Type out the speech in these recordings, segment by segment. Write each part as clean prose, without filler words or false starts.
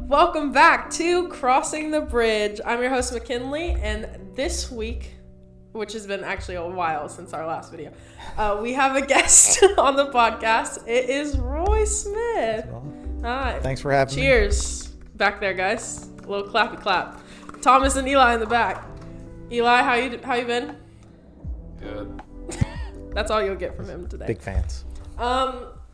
Welcome back to Crossing the Bridge. I'm your host, McKinley, and this week, which has been actually a while since our last video, we have a guest on the podcast. It is Roy Smith. Hi. Thanks for having me. Cheers. Back there, guys. A little clappy clap. Thomas and Eli in the back. Eli, how you been? Good. That's all you'll get from him today. Big fans.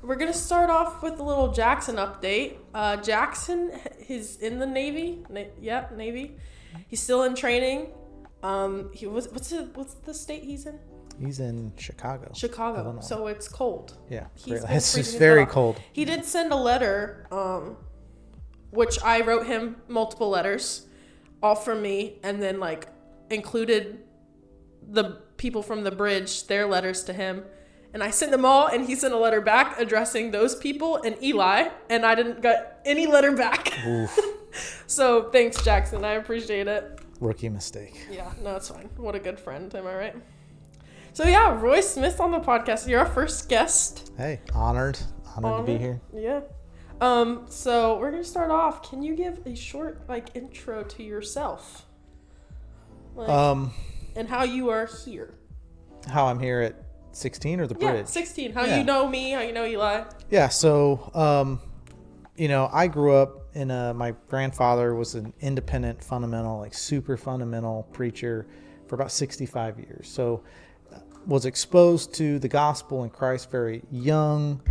We're going to start off with a little Jackson update. Jackson is in the Navy. Navy. He's still in training. What's the state he's in? He's in Chicago. Illinois. So it's cold. Yeah. It's It's very cold. He did send a letter, which I wrote him multiple letters, all from me, and then included the people from the bridge, their letters to him. And I sent them all, and he sent a letter back addressing those people and Eli, and I didn't get any letter back. So thanks, Jackson. I appreciate it. Rookie mistake. Yeah, no, it's fine. What a good friend. Am I right? So yeah, Roy Smith on the podcast. You're our first guest. Hey, honored to be here. Yeah. So we're gonna start off. Can you give a short intro to yourself? And how you are here. How I'm here at 16 or the bridge? Yeah, 16. How you know me, how you know Eli. Yeah, so, I grew up in my grandfather was an independent fundamental, super fundamental preacher for about 65 years. So was exposed to the gospel and Christ very young,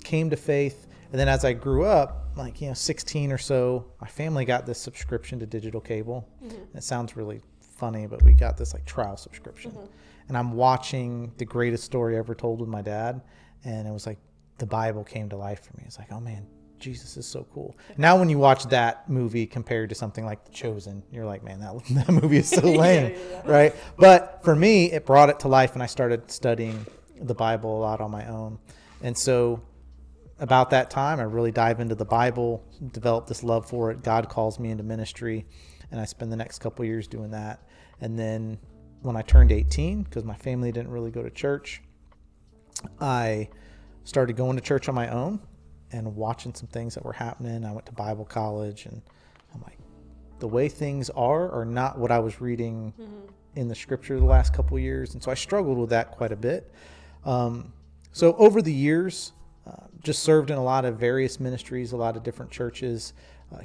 came to faith. And then as I grew up, 16 or so, my family got this subscription to digital cable. Mm-hmm. It sounds really funny, but we got this trial subscription. Mm-hmm. And I'm watching the greatest story ever told with my dad. And it was the Bible came to life for me. It's oh man, Jesus is so cool. Now when you watch that movie compared to something like The Chosen, you're man, that movie is so lame, right? But for me, it brought it to life, and I started studying the Bible a lot on my own. And so about that time, I really dive into the Bible, developed this love for it. God calls me into ministry, and I spend the next couple of years doing that. And then when I turned 18, because my family didn't really go to church, I started going to church on my own and watching some things that were happening. I went to Bible college, and I'm the way things are not what I was reading in the scripture the last couple of years. And so I struggled with that quite a bit. So over the years, just served in a lot of various ministries, a lot of different churches,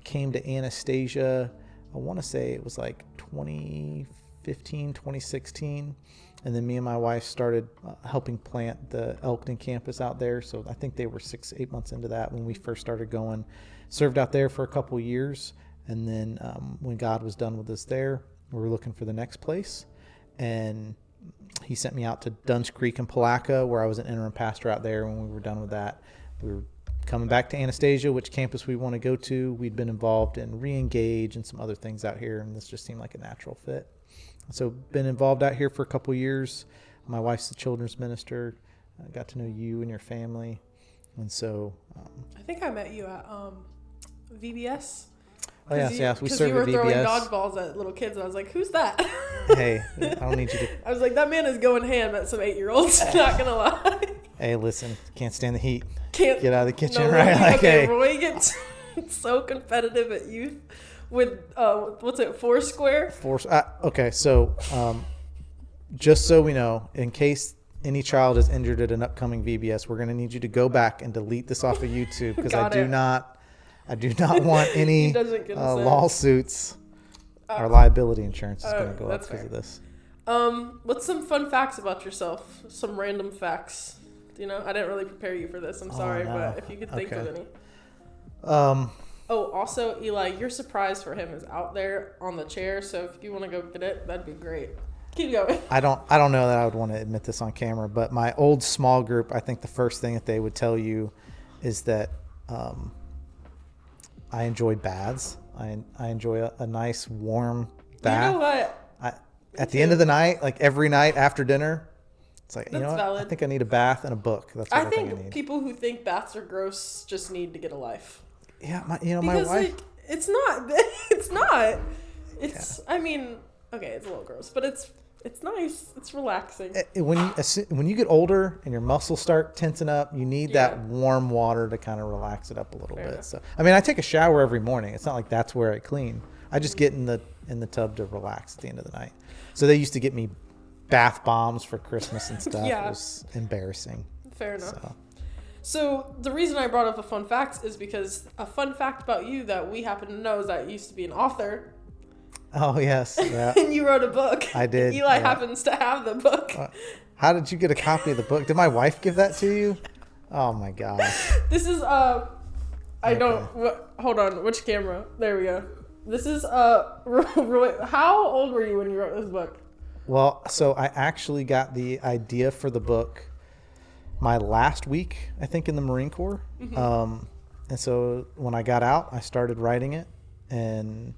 came to Anastasia. I want to say it was 2015, 2016. And then me and my wife started helping plant the Elkton campus out there. So I think they were 6-8 months into that when we first started going. Served out there for a couple of years. And then when God was done with us there, we were looking for the next place. And he sent me out to Duns Creek and Palaca, where I was an interim pastor out there. When we were done with that, we were coming back to Anastasia, which campus we want to go to. We'd been involved in Reengage and some other things out here, and this just seemed like a natural fit. So been involved out here for a couple years. My wife's the children's minister. I got to know you and your family. And so... I think I met you at VBS. Oh, yes. We served at VBS. Because you were throwing dodgeballs at little kids, and I was who's that? Hey, I don't need you to... I was that man is going ham at some 8-year-olds, not going to lie. Hey, listen, can't stand the heat. Can't get out of the kitchen, no, right? Okay, Roy gets so competitive at youth with, Foursquare? Okay, so just so we know, in case any child is injured at an upcoming VBS, we're going to need you to go back and delete this off of YouTube, because I do not want any lawsuits. Our liability insurance is going to go up because of this. What's some fun facts about yourself? Some random facts. I didn't really prepare you for this. I'm sorry, but if you could think of any. Also, Eli, your surprise for him is out there on the chair. So if you want to go get it, that'd be great. Keep going. I don't know that I would want to admit this on camera, but my old small group, I think the first thing that they would tell you is that I enjoy baths. I enjoy a nice warm bath. You know what? At the end of the night, every night after dinner, it's That's valid. I think I need a bath and a book. That's what I think I need. People who think baths are gross just need to get a life. Yeah, my because, wife. It's not. It's not. It's. Yeah. I mean, okay, it's a little gross, but it's It's nice. It's relaxing. When you get older and your muscles start tensing up, you need Yeah. that warm water to kind of relax it up a little Fair bit. enough. So, I mean, I take a shower every morning. It's not like that's where I clean. I just get in the tub to relax at the end of the night. So they used to get me bath bombs for Christmas and stuff. Yeah. It was embarrassing. Fair enough. So, So the reason I brought up the fun facts is because a fun fact about you that we happen to know is that you used to be an author oh yes, yeah. and you wrote a book. I did, Eli yeah. happens to have the book. How did you get a copy of the book? Did my wife give that to you? Oh my gosh. This is hold on, which camera? There we go. This is Roy. How old were you when you wrote this book? Well, so I actually got the idea for the book my last week, I think, in the Marine Corps. Mm-hmm. And so when I got out, I started writing it and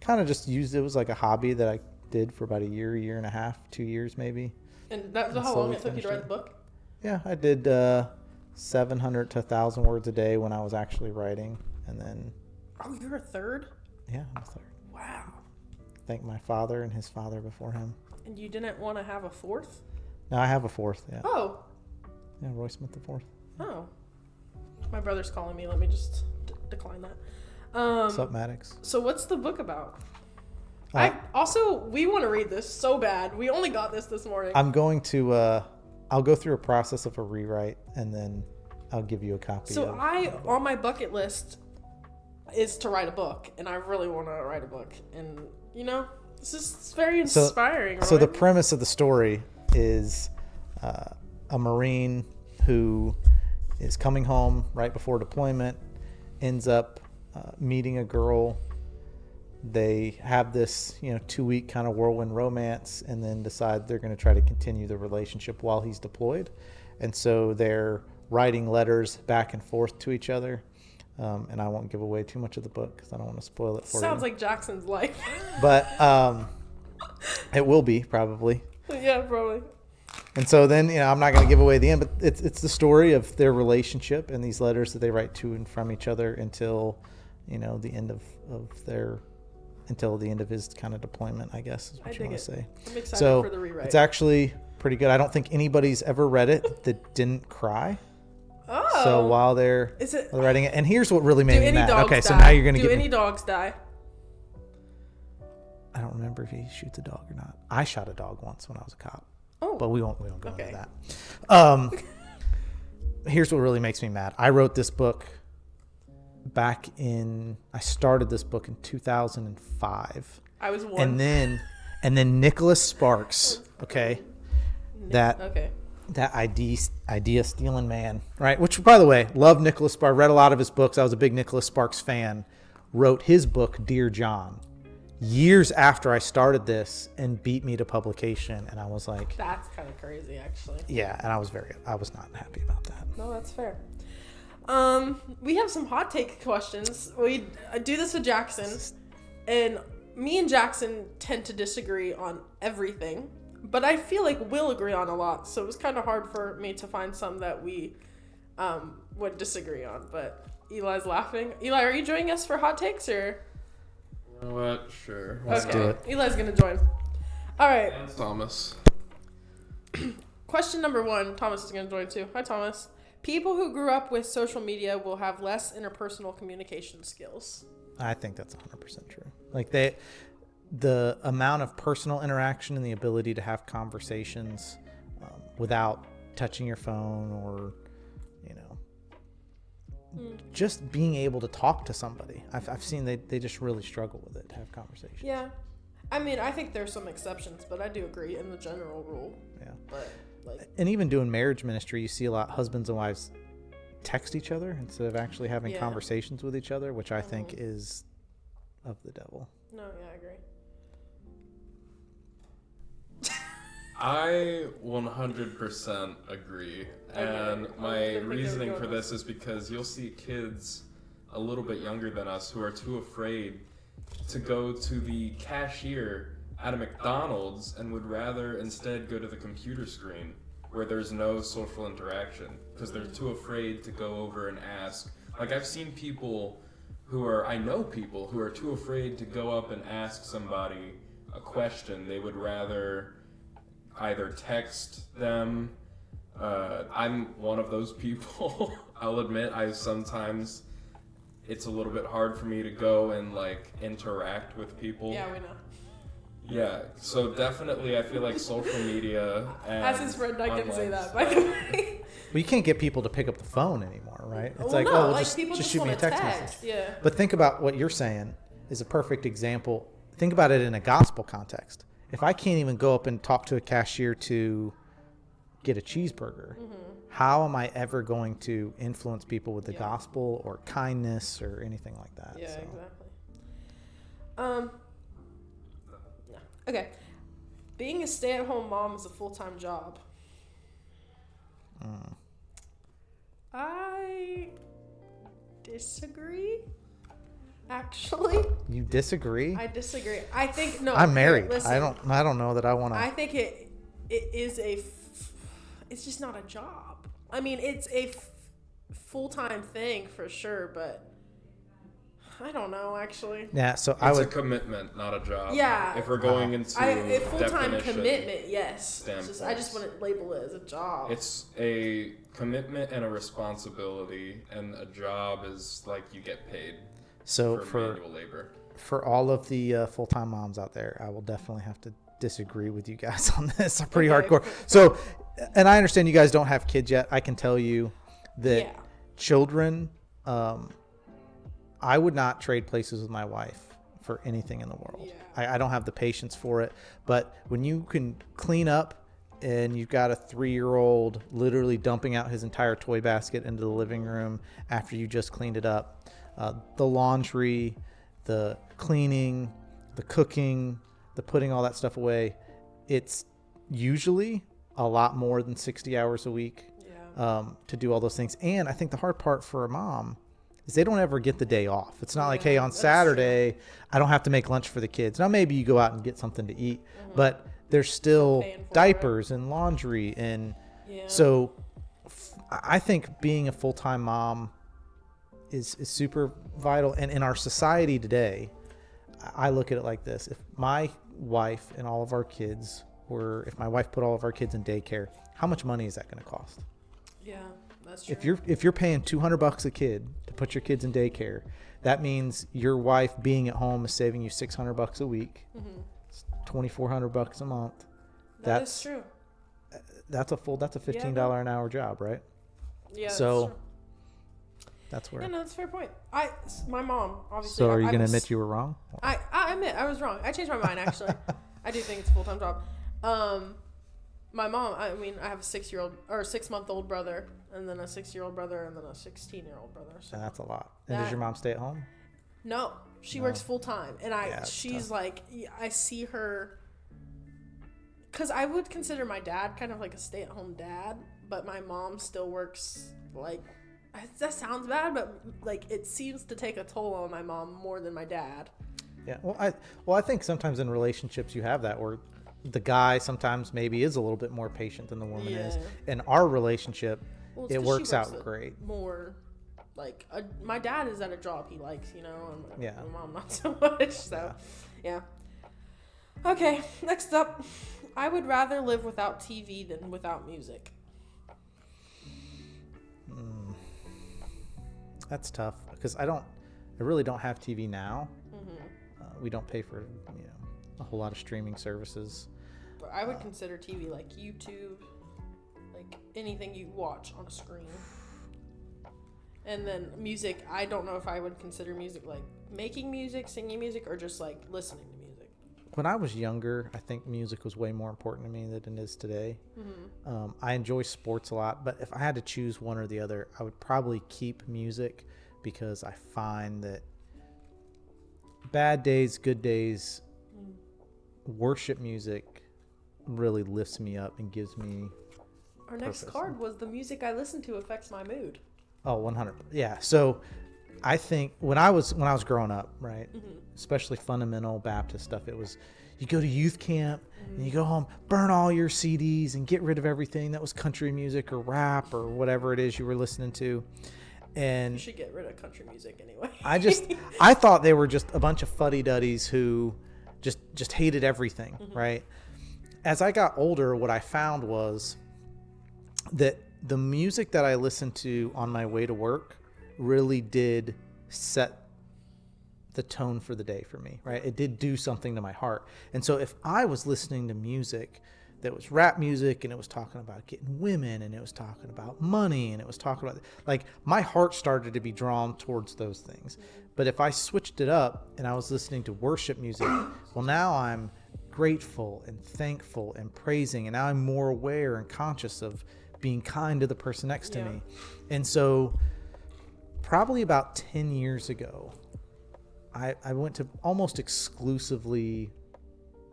kind of just used it was like a hobby that I did for about a year and a half, 2 years maybe. And that was how long slowly it took you to write finished the book? Yeah, I did 700 to 1,000 words a day when I was actually writing. And then, Oh, you're a third? yeah, I'm a third. Wow. Thank my father and his father before him. And you didn't want to have a fourth? No, I have a fourth, yeah. Oh. Yeah, Roy Smith the fourth. Oh. My brother's calling me. Let me just decline that. What's up, Maddox? So what's the book about? Uh, We want to read this so bad. We only got this morning. I'm going to, I'll go through a process of a rewrite and then I'll give you a copy. So on my bucket list is to write a book, and I really want to write a book. And, it's very inspiring. So the Roy. premise of the story is a Marine who is coming home right before deployment, ends up meeting a girl. They have this, 2-week kind of whirlwind romance, and then decide they're going to try to continue the relationship while he's deployed. And so they're writing letters back and forth to each other. And I won't give away too much of the book because I don't want to spoil it for you. Sounds like Jackson's life. But it will be probably. Yeah, probably. And so then, I'm not going to give away the end, but it's the story of their relationship and these letters that they write to and from each other until, the end until the end of his kind of deployment, I guess is what you want to say. I'm excited So for the rewrite. it's actually pretty good. I don't think anybody's ever read it that didn't cry. Oh. So while they're writing it, and here's what really Do made me any mad. dogs Okay, die? so now you're going to Do get any me. dogs die? I don't remember if he shoots a dog or not. I shot a dog once when I was a cop. Oh. But we won't go Okay. into that. Here's what really makes me mad. I wrote this book I started this book in 2005. I was one. And then Nicholas Sparks, okay, that idea stealing man, right? Which, by the way, love Nicholas Sparks. Read a lot of his books. I was a big Nicholas Sparks fan. Wrote his book, Dear John, years after I started this, and beat me to publication. And I was like, that's kind of crazy, actually. yeah. And I was not happy about that. No, that's fair. We have some hot take questions. We do this with Jackson, and me and Jackson tend to disagree on everything, but I feel like we'll agree on a lot. So it was kind of hard for me to find some that we would disagree on. But Eli's laughing. Eli, are you joining us for hot takes or? You know what? Sure. Let's do it. Eli's gonna join. All right. And Thomas. Question number 1. Thomas is gonna join too. Hi, Thomas. People who grew up with social media will have less interpersonal communication skills. I think that's 100% true. Like the amount of personal interaction and the ability to have conversations without touching your phone or, just being able to talk to somebody. I've seen they just really struggle with it, to have conversations. Yeah. I mean, I think there's some exceptions, but I do agree in the general rule. Yeah. But And even doing marriage ministry, you see a lot husbands and wives text each other instead of actually having conversations with each other, which I think is of the devil. No, yeah, I agree. I 100% agree. And my reasoning for this is because you'll see kids a little bit younger than us who are too afraid to go to the cashier at a McDonald's and would rather instead go to the computer screen where there's no social interaction because they're too afraid to go over and ask. Like I know people who are too afraid to go up and ask somebody a question. They would rather either text them. I'm one of those people. I'll admit, sometimes it's a little bit hard for me to go and like interact with people. Yeah, we know. Yeah, so definitely I feel like social media and as his friend, I can say that, by the way. Well, you can't get people to pick up the phone anymore, right? It's Well, like, no, oh, well, like, just people just just shoot me a wanna text text, message. yeah. But think about what you're saying is a perfect example. Think about it in a gospel context. If I can't even go up and talk to a cashier to get a cheeseburger, how am I ever going to influence people with the gospel or kindness or anything like that? Yeah, So. exactly. Okay. Being a stay-at-home mom is a full-time job. I disagree. Actually, You disagree? I disagree. I think no. I'm married. Listen, I don't know that I want to. I think it is it's just not a job. I mean, it's a full-time thing for sure, but I don't know actually. Yeah, so It's I would. a commitment, not a job. Yeah. If we're going into A full-time definition commitment, yes. I just standpoints. wouldn't label it as a job. It's a commitment and a responsibility, and a job is like you get paid So for manual labor. for all of the full-time moms out there, I will definitely have to disagree with you guys on this. I'm pretty Okay. hardcore. So, and I understand you guys don't have kids yet. I can tell you that Yeah. children, I would not trade places with my wife for anything in the world. Yeah. I don't have the patience for it. But when you can clean up and you've got a 3-year-old literally dumping out his entire toy basket into the living room after you just cleaned it up, the laundry, the cleaning, the cooking, the putting all that stuff away, it's usually a lot more than 60 hours a week to do all those things. And I think the hard part for a mom is they don't ever get the day off. It's not like, hey, on that's Saturday, I don't have to make lunch for the kids. Now, maybe you go out and get something to eat, but there's still paying for diapers and laundry. And so I think being a full-time mom is super vital. And in our society today, I look at it like this. If my wife and all of our kids if my wife put all of our kids in daycare, how much money is that going to cost? Yeah, that's true. If you're paying $200 a kid to put your kids in daycare, that means your wife being at home is saving you $600 a week. It's $2,400 a month. That's true. That's a $15 an hour job, right? Yeah. So that's true. that's where. Yeah, no, that's a fair point. My mom, obviously. So are you I going to was- admit you were wrong? I admit I was wrong. I changed my mind actually. I do think it's a full-time job. My mom, I mean, I have a 6-month-old brother, and then a 6-year-old brother, and then a 16-year-old brother. So And that's a lot. And does That- your mom stay at home? no, she works full-time, and it's she's tough. like, I see her, because I would consider my dad kind of like a stay-at-home dad, but my mom still works like. That sounds bad, but like it seems to take a toll on my mom more than my dad. Yeah. Well, I think sometimes in relationships you have that where the guy sometimes maybe is a little bit more patient than the woman is. Yeah. In our relationship, Well, it's it 'cause she works out with great. More, like my dad is at a job he likes, and Yeah. my mom not so much. So, yeah. Okay, next up, I would rather live without TV than without music. That's tough because I really don't have TV now. We don't pay for a whole lot of streaming services. But I would consider TV like YouTube, like anything you watch on a screen. And then music, I don't know if I would consider music like making music, singing music, or just like listening to music. When I was younger, I think music was way more important to me than it is today. I enjoy sports a lot, but if I had to choose one or the other, I would probably keep music because I find that bad days, good days, worship music really lifts me up and gives me Our next purpose. card was the music I listen to affects my mood. Oh, 100. Yeah. So I think when I was growing up, right, especially fundamental Baptist stuff, it was you go to youth camp and you go home, burn all your CDs and get rid of everything that was country music or rap or whatever it is you were listening to. You And should get rid of country music anyway. I thought they were just a bunch of fuddy-duddies who just hated everything, right? as I got older, what I found was that the music that I listened to on my way to work really did set the tone for the day for me, right? It did do something to my heart. And so if I was listening to music that was rap music and it was talking about getting women and it was talking about money and it was talking about, like, my heart started to be drawn towards those things. But if I switched it up and I was listening to worship music, well, now I'm grateful and thankful and praising, and now I'm more aware and conscious of being kind to the person next to me. And so probably about 10 years ago, I went to almost exclusively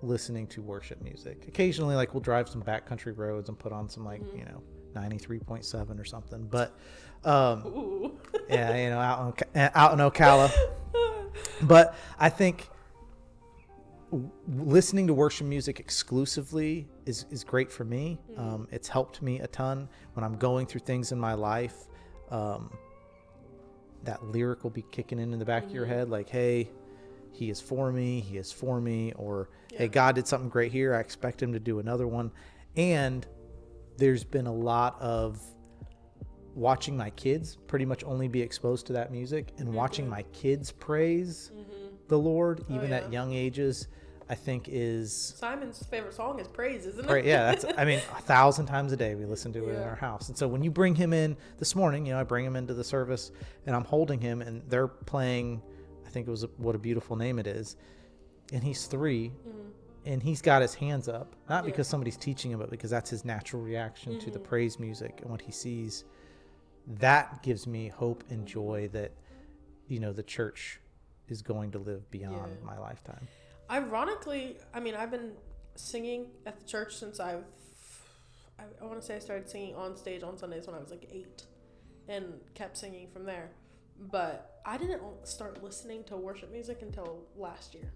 listening to worship music. Occasionally, like, we'll drive some backcountry roads and put on some, like, 93.7 or something. But yeah, out in Ocala. But I think listening to worship music exclusively is great for me. It's helped me a ton when I'm going through things in my life. That lyric will be kicking in the back of your head, like, hey, he is for me, or hey, God did something great here, I expect him to do another one. And there's been a lot of watching my kids pretty much only be exposed to that music, and watching my kids praise the Lord even at young ages, I think is... Simon's favorite song is Praise, isn't it? Right, yeah. That's, I mean, 1,000 times a day we listen to it in our house. And so when you bring him in this morning, I bring him into the service and I'm holding him and they're playing, I think it was What a Beautiful Name It Is. And he's 3 and he's got his hands up, not because somebody's teaching him, but because that's his natural reaction to the praise music and what he sees. That gives me hope and joy that, the church is going to live beyond my lifetime. Ironically, I mean, I've been singing at the church since I want to say I started singing on stage on Sundays when I was like 8 and kept singing from there. But I didn't start listening to worship music until last year.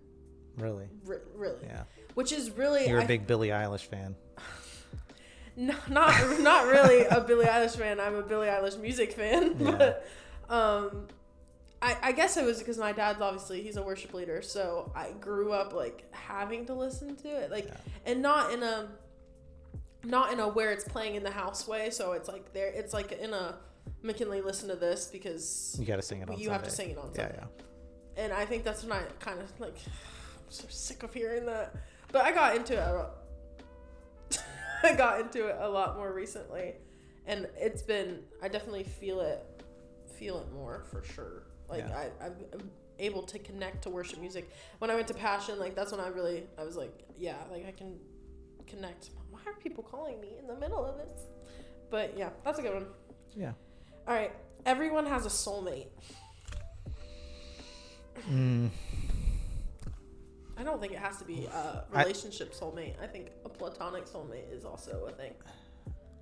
Really? Really? Yeah. Which is really... You're a big Billie Eilish fan. No, not really a Billie Eilish fan. I'm a Billie Eilish music fan. Yeah. But I guess it was because my dad's obviously, he's a worship leader, so I grew up like having to listen to it, like, and not in a where it's playing in the house way. So it's like it's like in a McKinley, listen to this because you got to sing it on Sunday. You have to sing it on Sunday. Yeah. And I think that's when I kind of like, I'm so sick of hearing that. But I got into it. I got into it a lot more recently, and it's been, I definitely feel it more for sure. Like I'm able to connect to worship music. When I went to Passion, like that's when I was like, yeah, like I can connect. Why are people calling me in the middle of this? But yeah, that's a good one. Yeah. All right. Everyone has a soulmate. I don't think it has to be a relationship soulmate. I think a platonic soulmate is also a thing.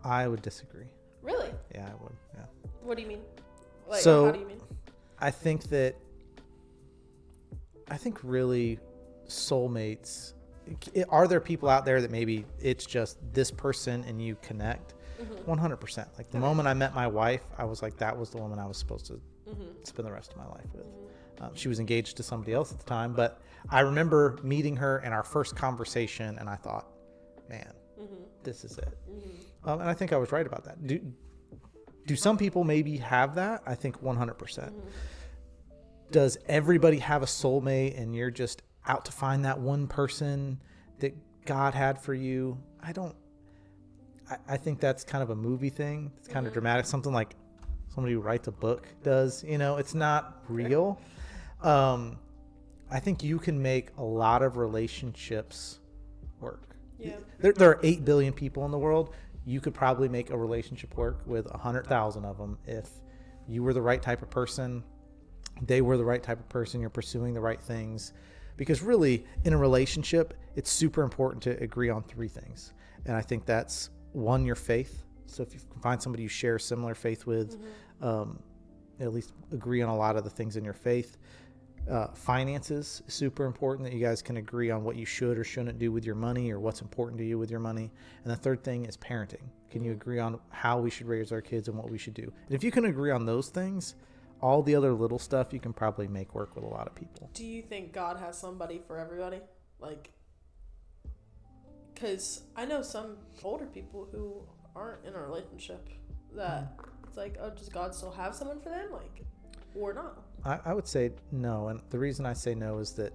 I would disagree. Really? Yeah, I would. Yeah. What do you mean? Like, so, how do you mean? I think really soulmates, are there people out there that maybe it's just this person and you connect? 100%. Like the moment I met my wife, I was like, that was the woman I was supposed to spend the rest of my life with. She was engaged to somebody else at the time, but I remember meeting her in our first conversation and I thought, man, this is it. And I think I was right about that. Do some people maybe have that? I think 100%. Does everybody have a soulmate and you're just out to find that one person that God had for you? I think that's kind of a movie thing. It's kind of dramatic. Something like somebody who writes a book does, it's not real. I think you can make a lot of relationships work. Yeah. There are 8 billion people in the world. You could probably make a relationship work with 100,000 of them if you were the right type of person, they were the right type of person, you're pursuing the right things. Because really, in a relationship, it's super important to agree on 3 things. And I think that's, 1, your faith. So if you can find somebody you share similar faith with, at least agree on a lot of the things in your faith. Finances, super important that you guys can agree on what you should or shouldn't do with your money or what's important to you with your money. And the third thing is parenting. Can you agree on how we should raise our kids and what we should do? And if you can agree on those things, all the other little stuff you can probably make work with a lot of people. Do you think God has somebody for everybody? Like, because I know some older people who aren't in a relationship that it's like, oh, does God still have someone for them? Like, or not? I would say no. And the reason I say no is that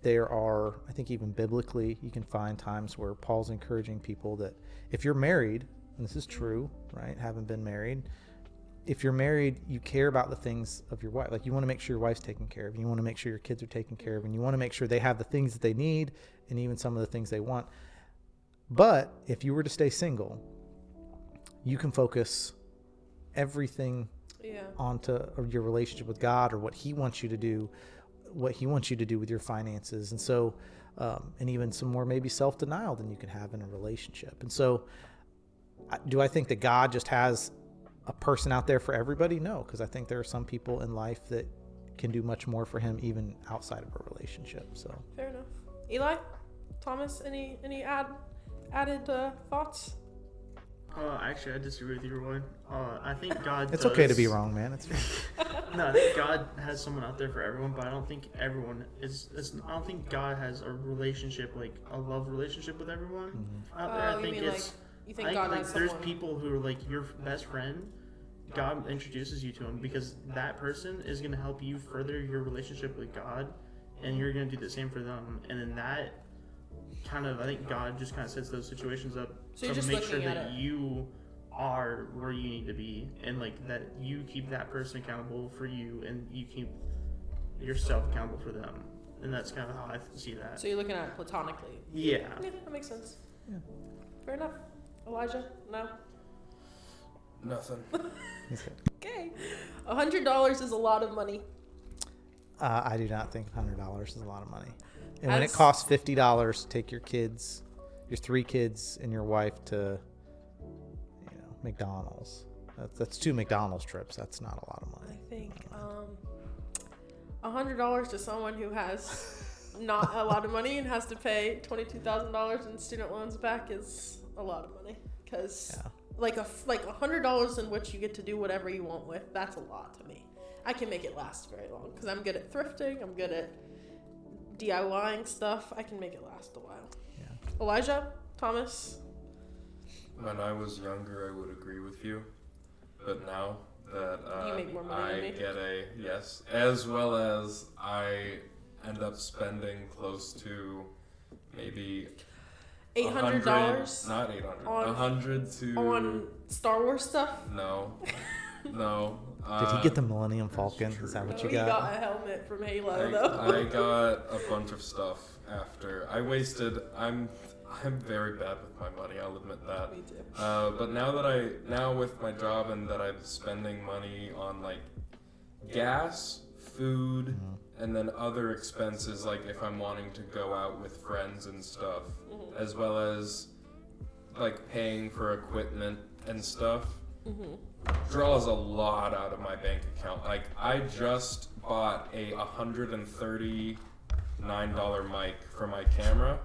there are, I think even biblically, you can find times where Paul's encouraging people that if you're married, and this is true, right? Haven't been married. If you're married, you care about the things of your wife. Like you want to make sure your wife's taken care of. You want to make sure your kids are taken care of. And you want to make sure they have the things that they need and even some of the things they want. But if you were to stay single, you can focus everything onto your relationship with God or what he wants you to do, what he wants you to do with your finances. And so, and even some more maybe self-denial than you can have in a relationship. And so do I think that God just has a person out there for everybody? No, because I think there are some people in life that can do much more for him even outside of a relationship. So fair enough. Eli, Thomas, any added thoughts? Actually, I disagree with you, Roy. I think God. It's okay to be wrong, man. It's No, I think God has someone out there for everyone, but I don't think everyone is. I don't think God has a relationship, like a love relationship with everyone out there. I think it's. You think God has there's someone? people who are like your best friend. God introduces you to him because that person is going to help you further your relationship with God, and you're going to do the same for them. And then that kind of, I think God just kind of sets those situations up So you're to just make sure looking at that it. you are where you need to be, and like that you keep that person accountable for you, and you keep yourself accountable for them. And that's kind of how I see that. So you're looking at it platonically. Yeah. Yeah, that makes sense. Yeah. Fair enough. Elijah, no. Nothing. Okay. $100 is a lot of money. I do not think $100 is a lot of money. And when it As- costs $50 to take your kids, your 3 kids and your wife to, McDonald's. That's 2 McDonald's trips. That's not a lot of money. I think $100 to someone who has not a lot of money and has to pay $22,000 in student loans back is a lot of money. Because like $100 in which you get to do whatever you want with, that's a lot to me. I can make it last very long because I'm good at thrifting. I'm good at DIYing stuff. I can make it last a while. Yeah. Elijah, Thomas. When I was younger, I would agree with you, but now that You make more money I than me. get a yes, as well as I end up spending close to maybe $800 not 800, on- 100 to on Star Wars stuff. no. Did he get the Millennium Falcon? Is that what you He got? got a helmet from Halo though. I got a bunch of stuff after I wasted. I'm very bad with my money. I'll admit that. Me too. But now with my job and that I'm spending money on like gas, food, and then other expenses, like if I'm wanting to go out with friends and stuff, as well as like paying for equipment and stuff, draws a lot out of my bank account. Like I just bought a $139 mic for my camera.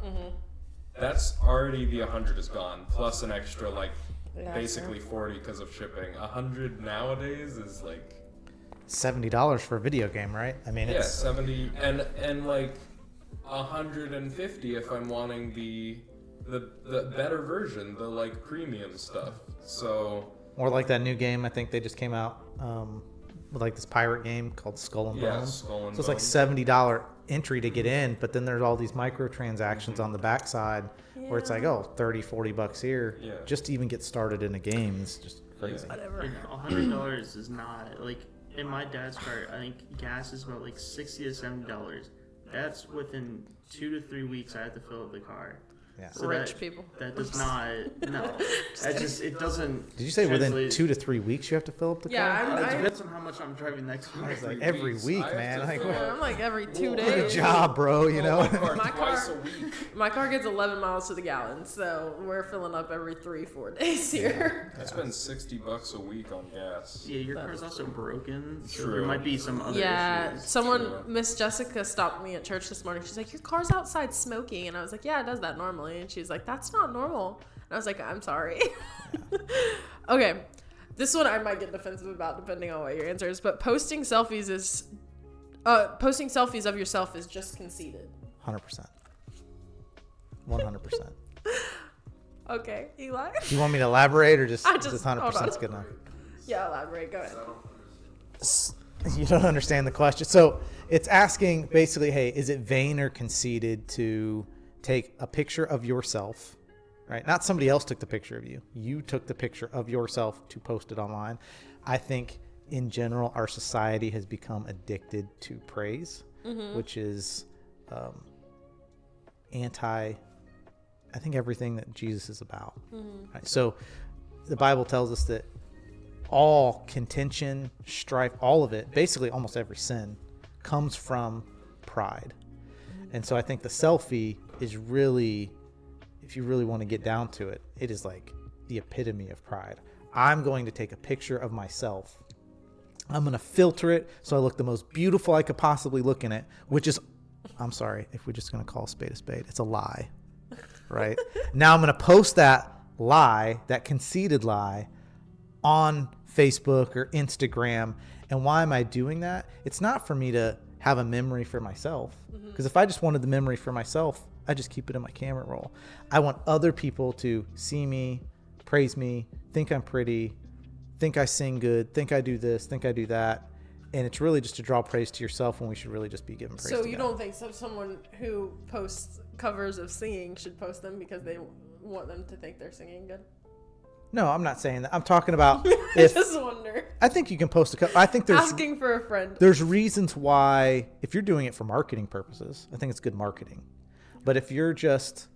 That's already the 100 is gone, plus an extra like Yeah, basically 40 because of shipping. 100 nowadays is like $70 for a video game, right? I mean, yeah, it's 70 and like 150 if I'm wanting the better version, the like premium stuff. So or like that new game. I think they just came out with like this pirate game called Skull and yeah, Bones. Skull and So it's like Bones. $70 entry to get in, but then there's all these microtransactions on the backside where it's like, oh, $30-$40 here Yeah. just to even get started in a game. It's just crazy. Whatever. And $100 is not like in my dad's car. I think gas is about like $60 to $70. That's within 2 to 3 weeks. I have to fill up the car. Yeah. So Rich that, people. That does not. No, that just it doesn't. Did you say within translate- 2 to 3 weeks you have to fill up the Yeah, car? It I- depends on how much I'm driving next week. It's like every week, I have man. to Like, fill Yeah, I'm like every 2 Good good days. job, bro. You know. My car My twice car- a week. My car gets 11 miles to the gallon, so we're filling up every 3-4 days here. I spend $60 a week on gas. Yeah, your car's also broken, so True. there might be some other Yeah, issues. someone, True. Miss Jessica stopped me at church this morning. She's like, "Your car's outside smoking," and I was like, "Yeah, it does that normally." And she's like, "That's not normal." And I was like, "I'm sorry." Okay, this one I might get defensive about depending on what your answer is, but posting selfies of yourself is just conceited. 100%. 100%. Okay, Eli. Do you want me to elaborate or just, I just- just 100% hold on. is good enough? Yeah, elaborate. Go ahead. You don't understand the question. So it's asking basically, hey, is it vain or conceited to take a picture of yourself, right? Not somebody else took the picture of you. You took the picture of yourself to post it online. I think in general, our society has become addicted to praise, which is I think everything that Jesus is about. Right? So the Bible tells us that all contention, strife, all of it, basically almost every sin, comes from pride. And so I think the selfie is really, if you really want to get down to it, it is like the epitome of pride. I'm going to take a picture of myself. I'm going to filter it so I look the most beautiful I could possibly look in it, which is, I'm sorry, if we're just going to call a spade, it's a lie, right? Now I'm going to post that lie, that conceited lie, on Facebook or Instagram. And why am I doing that? It's not for me to have a memory for myself. Because if I just wanted the memory for myself, I just keep it in my camera roll. I want other people to see me, praise me, think I'm pretty, think I sing good, think I do this, think I do that. And it's really just to draw praise to yourself when we should really just be giving praise to So God. you don't think someone who posts covers of singing should post them because they want them to think they're singing good? No, I'm not saying that. I'm talking about if Just wonder. I think you can post a cover. I think there's Asking for a friend. there's reasons why, if you're doing it for marketing purposes, I think it's good marketing. But if you're just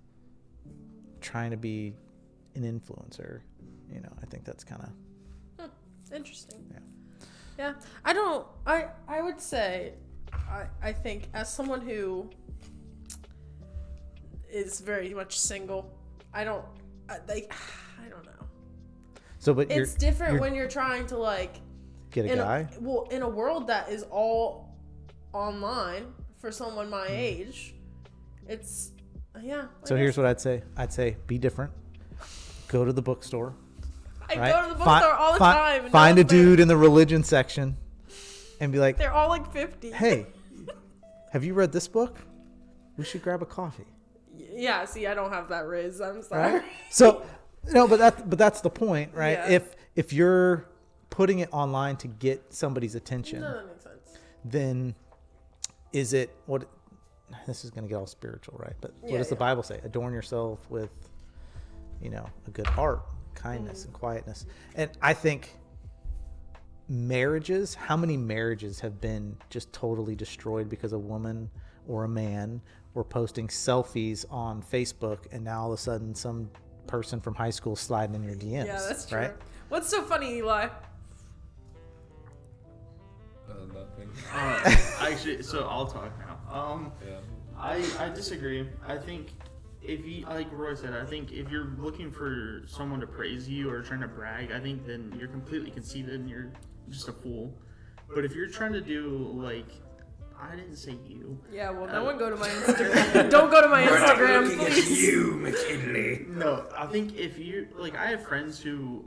trying to be an influencer, I think that's kind of Interesting. Yeah. Yeah. I would say, I think as someone who is very much single, I don't know. So, but It's different you're- when you're trying to like get a guy. in a world that is all online for someone my age. It's So here's what I'd say. I'd say be different. Go to the bookstore. I Right? go to the bookstore all the time. and Find no a dude in the religion section, and be like, They're all like 50. "Hey, have you read this book? We should grab a coffee." Yeah. See, I don't have that riz. I'm sorry. Right? So, no, but that's the point, right? Yeah. If you're putting it online to get somebody's attention, No, that makes sense. then is it what? This is going to get all spiritual, right? But what Yeah, does the yeah. Bible say? Adorn yourself with, a good heart, kindness, and quietness. And I think marriages, how many marriages have been just totally destroyed because a woman or a man were posting selfies on Facebook, and now all of a sudden some person from high school sliding in your DMs. Yeah, that's true. right? What's so funny, Eli? Nothing. Actually, so I'll talk now. Yeah. I disagree. I think if you, like Roy said, I think if you're looking for someone to praise you or trying to brag, I think then you're completely conceited and you're just a fool. But if you're trying to do like, I didn't say you. Yeah, well, no one go to my Instagram. Don't go to my Instagram, please. you, McKinley. No, I think if you like, I have friends who,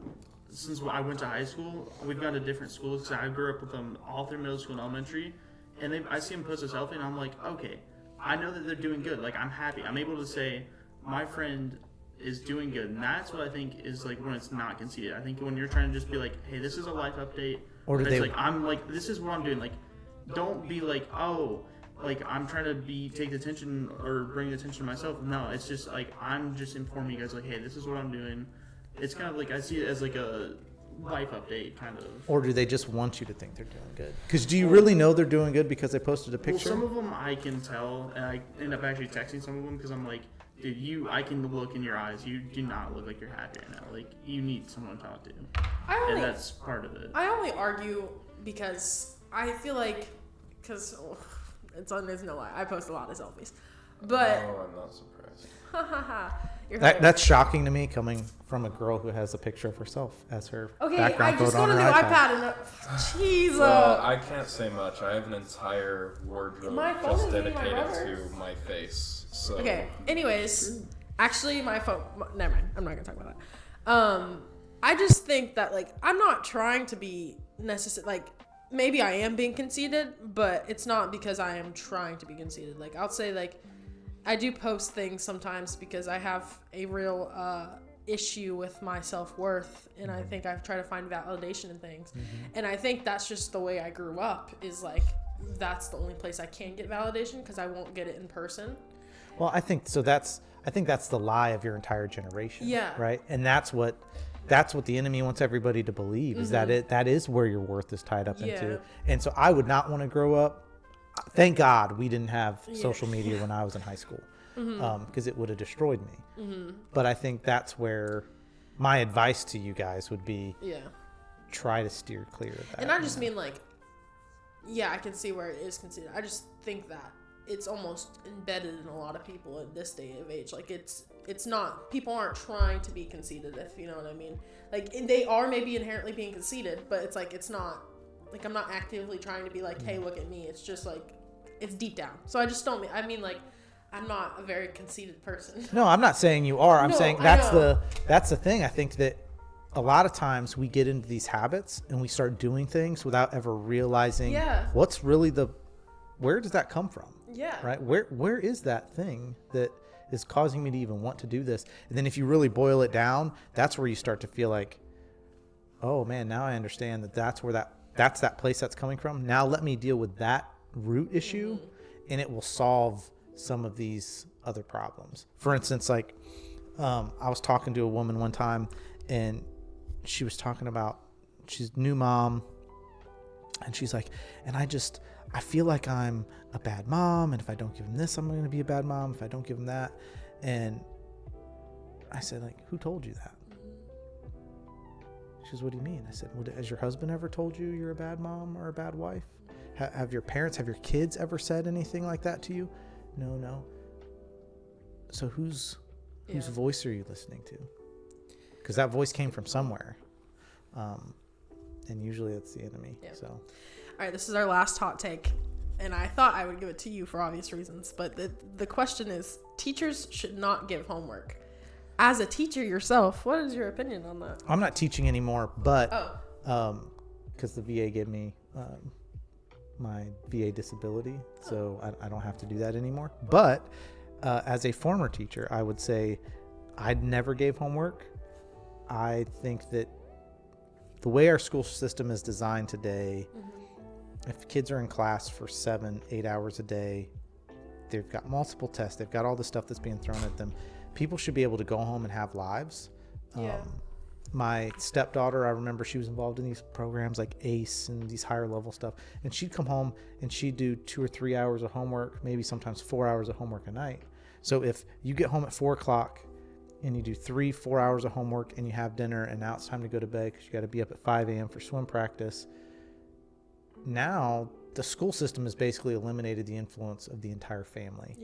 since I went to high school, we've gone to different schools. Cause I grew up with them all through middle school and elementary, and I see them post a selfie, and I'm like, okay, I know that they're doing good. Like, I'm happy. I'm able to say my friend is doing good, and that's what I think is like when it's not conceited. I think when you're trying to just be like, hey, this is a life update, Or do it's they- like I'm like, this is what I'm doing. Like, don't be like, oh, like I'm trying to take the attention or bring the attention to myself. No, it's just like I'm just informing you guys like, hey, this is what I'm doing. It's kind of like I see it as like a life update kind of. Or do they just want you to think they're doing good? Because do you really know they're doing good because they posted a Well, picture? some of them I can tell, and I end up actually texting some of them because I'm like, dude, I can look in your eyes. You do not look like you're happy right now. Like, you need someone to talk to. And that's part of it. I only argue because I feel like, there's no lie, I post a lot of selfies, but Oh, I'm not surprised. you're That's shocking to me, coming from a girl who has a picture of herself as her okay. background I just photo got on a her new iPad. iPad and Jesus. Well, I can't say much. I have an entire wardrobe My phone just is in my dedicated brother's. to my face. So Okay. Anyways, actually, my phone. Never mind. I'm not gonna talk about that. I just think that like I'm not trying to be like maybe I am being conceited, but it's not because I am trying to be conceited. Like I'll say like I do post things sometimes because I have a real issue with my self-worth, and I think I've tried to find validation in things. And I think that's just the way I grew up, is like that's the only place I can get validation, because I won't get it in person. Well, I think so. I think that's the lie of your entire generation. Yeah. Right. And that's what the enemy wants everybody to believe, is that is where your worth is tied up into. And so I would not want to grow up. Thank God we didn't have social media when I was in high school, because it would have destroyed me. But I think that's where my advice to you guys would be, try to steer clear of that. And I just mean like, I can see where it is considered. I just think that it's almost embedded in a lot of people at this day of age. Like it's not, people aren't trying to be conceited, if you know what I mean. Like they are maybe inherently being conceited, but it's like, it's not like, I'm not actively trying to be like, hey, look at me. It's just like, it's deep down. So I just don't mean, I mean like, I'm not a very conceited person. No, I'm not saying you are. I'm No, saying I that's the thing. I think that a lot of times we get into these habits and we start doing things without ever realizing what's really where does that come from? Yeah. Right? Where is that thing that is causing me to even want to do this? And then if you really boil it down, that's where you start to feel like, oh man, now I understand that's where that's that place that's coming from. Now let me deal with that root issue, and it will solve some of these other problems. For instance, like I was talking to a woman one time, and she was talking about, she's a new mom, and she's like, and I feel like I'm a bad mom, and if I don't give him this, I'm going to be a bad mom if I don't give him that. And I said, like, who told you that? She goes, what do you mean? I said, well, has your husband ever told you you're a bad mom or a bad wife? Have your kids ever said anything like that to you? No. So whose voice are you listening to? Because that voice came from somewhere. And usually it's the enemy. Yeah. So, all right, this is our last hot take, and I thought I would give it to you for obvious reasons, but the question is, teachers should not give homework. As a teacher yourself, what is your opinion on that? I'm not teaching anymore, but because the VA gave me my VA disability, so I don't have to do that anymore. But as a former teacher, I would say I never gave homework. I think that the way our school system is designed today, if kids are in class for 7-8 hours a day, they've got multiple tests, they've got all the stuff that's being thrown at them. People should be able to go home and have lives. My stepdaughter, I remember she was involved in these programs like ACE and these higher level stuff. And she'd come home and she'd do 2 or 3 hours of homework, maybe sometimes 4 hours of homework a night. So if you get home at 4 o'clock and you do 3-4 hours of homework and you have dinner, and now it's time to go to bed because you got to be up at 5 a.m. for swim practice. Now the school system has basically eliminated the influence of the entire family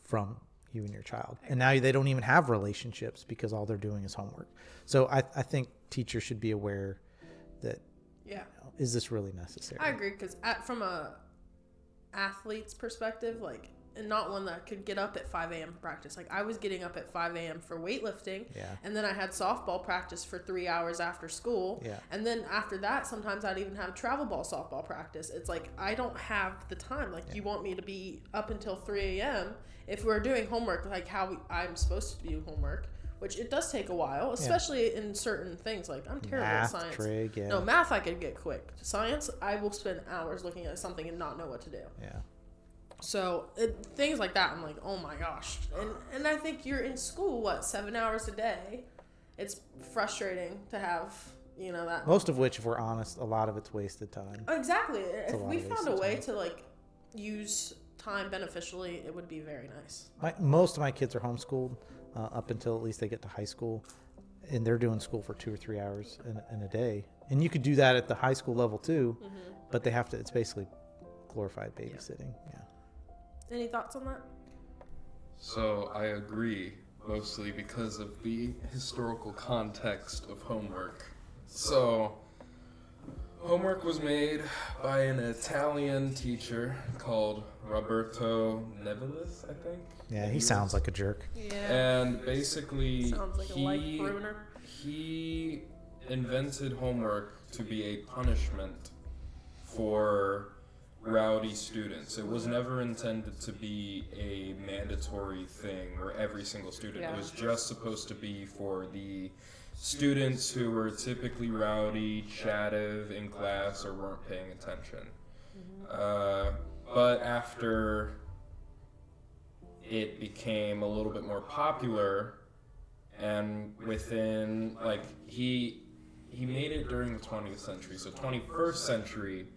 from you and your child. And now they don't even have relationships because all they're doing is homework. So I think teachers should be aware that, is this really necessary? I agree, because from a athlete's perspective, like, and not one that could get up at 5 a.m. for practice. Like, I was getting up at 5 a.m. for weightlifting, and then I had softball practice for 3 hours after school. And then after that, sometimes I'd even have travel ball softball practice. It's like, I don't have the time. Like, you want me to be up until 3 a.m. if we're doing homework, like how I'm supposed to do homework, which it does take a while, especially in certain things. Like, I'm terrible at science. Trig, No, math I could get quick. Science, I will spend hours looking at something and not know what to do. So things like that, I'm like, oh my gosh. And I think you're in school, 7 hours a day? It's frustrating to have, that. Most of which, if we're honest, a lot of it's wasted time. Exactly. If we found a way to, like, use time beneficially, it would be very nice. Most of my kids are homeschooled up until at least they get to high school. And they're doing school for 2 or 3 hours in a day. And you could do that at the high school level too, but they have to, it's basically glorified babysitting. Any thoughts on that? So I agree, mostly because of the historical context of homework. So homework was made by an Italian teacher called Roberto Nevilis, I think. Yeah, he sounds like a jerk. And basically, sounds like a life ruiner. He invented homework to be a punishment for rowdy rowdy students. It was never intended to be a mandatory thing where every single student. Yeah. It was just supposed to be for the students who were typically rowdy, chattive in class, or weren't paying attention. But after it became a little bit more popular, and within, like, he made it during the 20th century, so 21st century,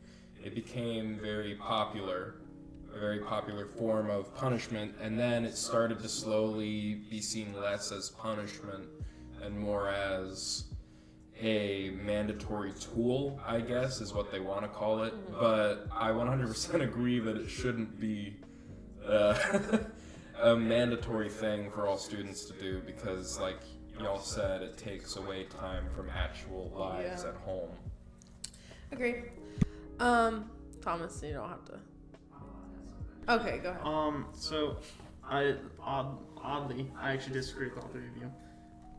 it became very popular, a very popular form of punishment, and then it started to slowly be seen less as punishment and more as a mandatory tool, I guess, is what they want to call it. But I 100% agree that it shouldn't be a mandatory thing for all students to do, because, like y'all said, it takes away time from actual lives at home. Agree. Thomas, you don't have to. Okay, go ahead. So oddly, I actually disagree with all three of you.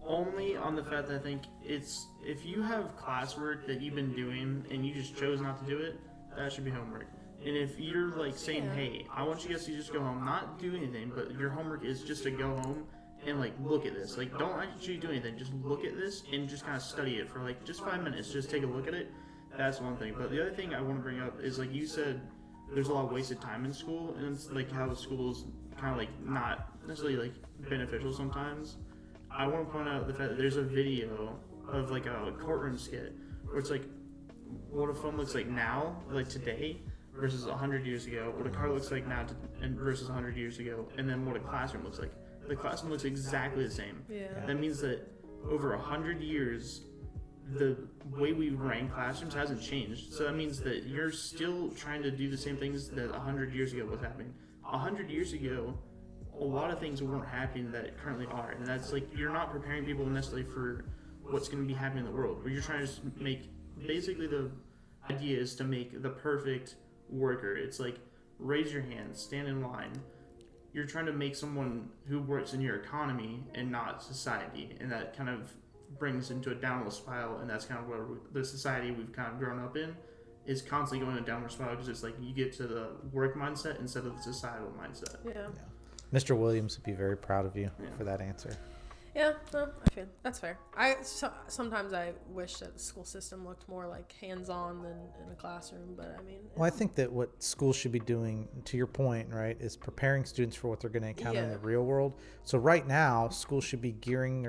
Only on the fact that I think it's, if you have classwork that you've been doing and you just chose not to do it, that should be homework. And if you're like saying, hey, I want you guys to just go home, not do anything, but your homework is just to go home and like look at this. Like, don't actually do anything, just look at this and just kind of study it for like just 5 minutes. Just take a look at it. That's one thing. But the other thing I want to bring up is, like you said, there's a lot of wasted time in school, and it's like how school's kind of like not necessarily like beneficial sometimes. I want to point out the fact that there's a video of like a courtroom skit where it's like what a phone looks like now, like today, versus 100 years ago, what a car looks like now and versus 100 years ago, and then what a classroom looks like. The classroom looks exactly the same. Yeah. That means that over 100 years, the way we rank classrooms hasn't changed. So that means that you're still trying to do the same things that 100 years ago was happening. 100 years ago, a lot of things weren't happening that currently are. And that's like, you're not preparing people necessarily for what's going to be happening in the world. Where you're trying to make, basically the idea is to make the perfect worker. It's like, raise your hand, stand in line. You're trying to make someone who works in your economy and not society. And that kind of brings into a downward spiral, and that's kind of where the society we've kind of grown up in is constantly going in a downward spiral, because it's like you get to the work mindset instead of the societal mindset. Yeah. Mr. Williams would be very proud of you for that answer. Yeah, no, I feel that's fair. Sometimes I wish that the school system looked more like hands-on than in a classroom, but I mean. Well, I think that what schools should be doing, to your point, right, is preparing students for what they're going to encounter in the real world. So right now, schools should be gearing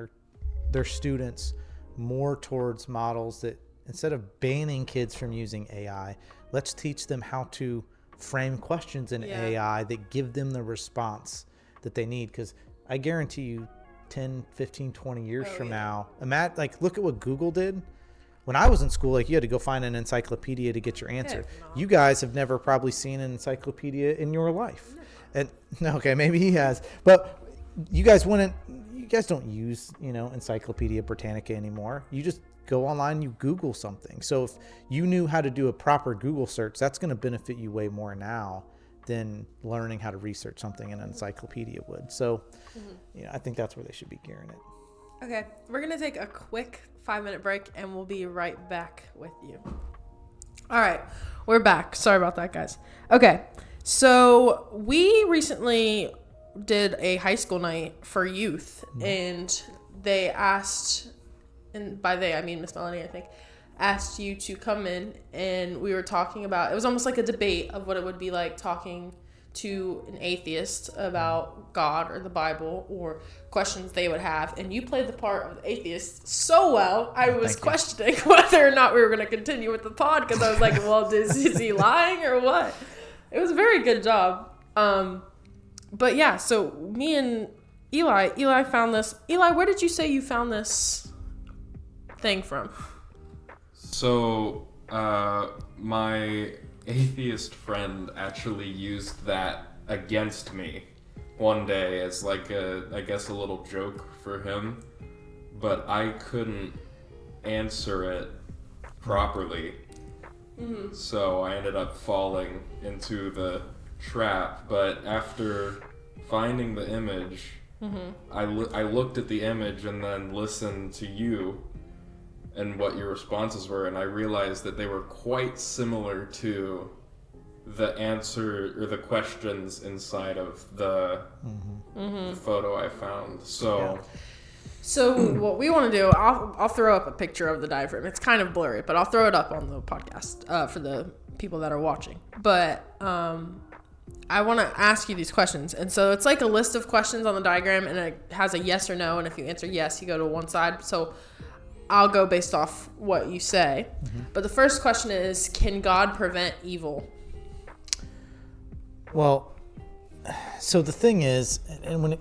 their students more towards models that, instead of banning kids from using AI, let's teach them how to frame questions in AI that give them the response that they need. Because I guarantee you 10, 15, 20 years from now, look at what Google did. When I was in school, like, you had to go find an encyclopedia to get your answer. You guys have never probably seen an encyclopedia in your life. And okay, maybe he has, but you guys don't use, Encyclopedia Britannica anymore. You just go online, you Google something. So if you knew how to do a proper Google search, that's going to benefit you way more now than learning how to research something in an encyclopedia would. So, I think that's where they should be gearing it. Okay, we're going to take a quick 5-minute break, and we'll be right back with you. All right, we're back. Sorry about that, guys. Okay, so we recently did a high school night for youth, and they asked, and by they I mean Miss Melanie, I think, asked you to come in, and we were talking about, it was almost like a debate of what it would be like talking to an atheist about God or the Bible or questions they would have, and you played the part of the atheist so well. I was questioning whether or not we were going to continue with the pod, because I was like, well, is he lying or what? It was a very good job. But yeah, so me and Eli found this. Eli, where did you say you found this thing from? So, my atheist friend actually used that against me one day as like a little joke for him, but I couldn't answer it properly. So I ended up falling into the trap. But after finding the image, I looked at the image and then listened to you and what your responses were, and I realized that they were quite similar to the answer or the questions inside of the photo I found. So what we want to do, I'll throw up a picture of the diagram. It's kind of blurry, but I'll throw it up on the podcast for the people that are watching. But I want to ask you these questions. And so it's like a list of questions on the diagram, and it has a yes or no. And if you answer yes, you go to one side. So I'll go based off what you say. But the first question is, can God prevent evil? Well, so the thing is, and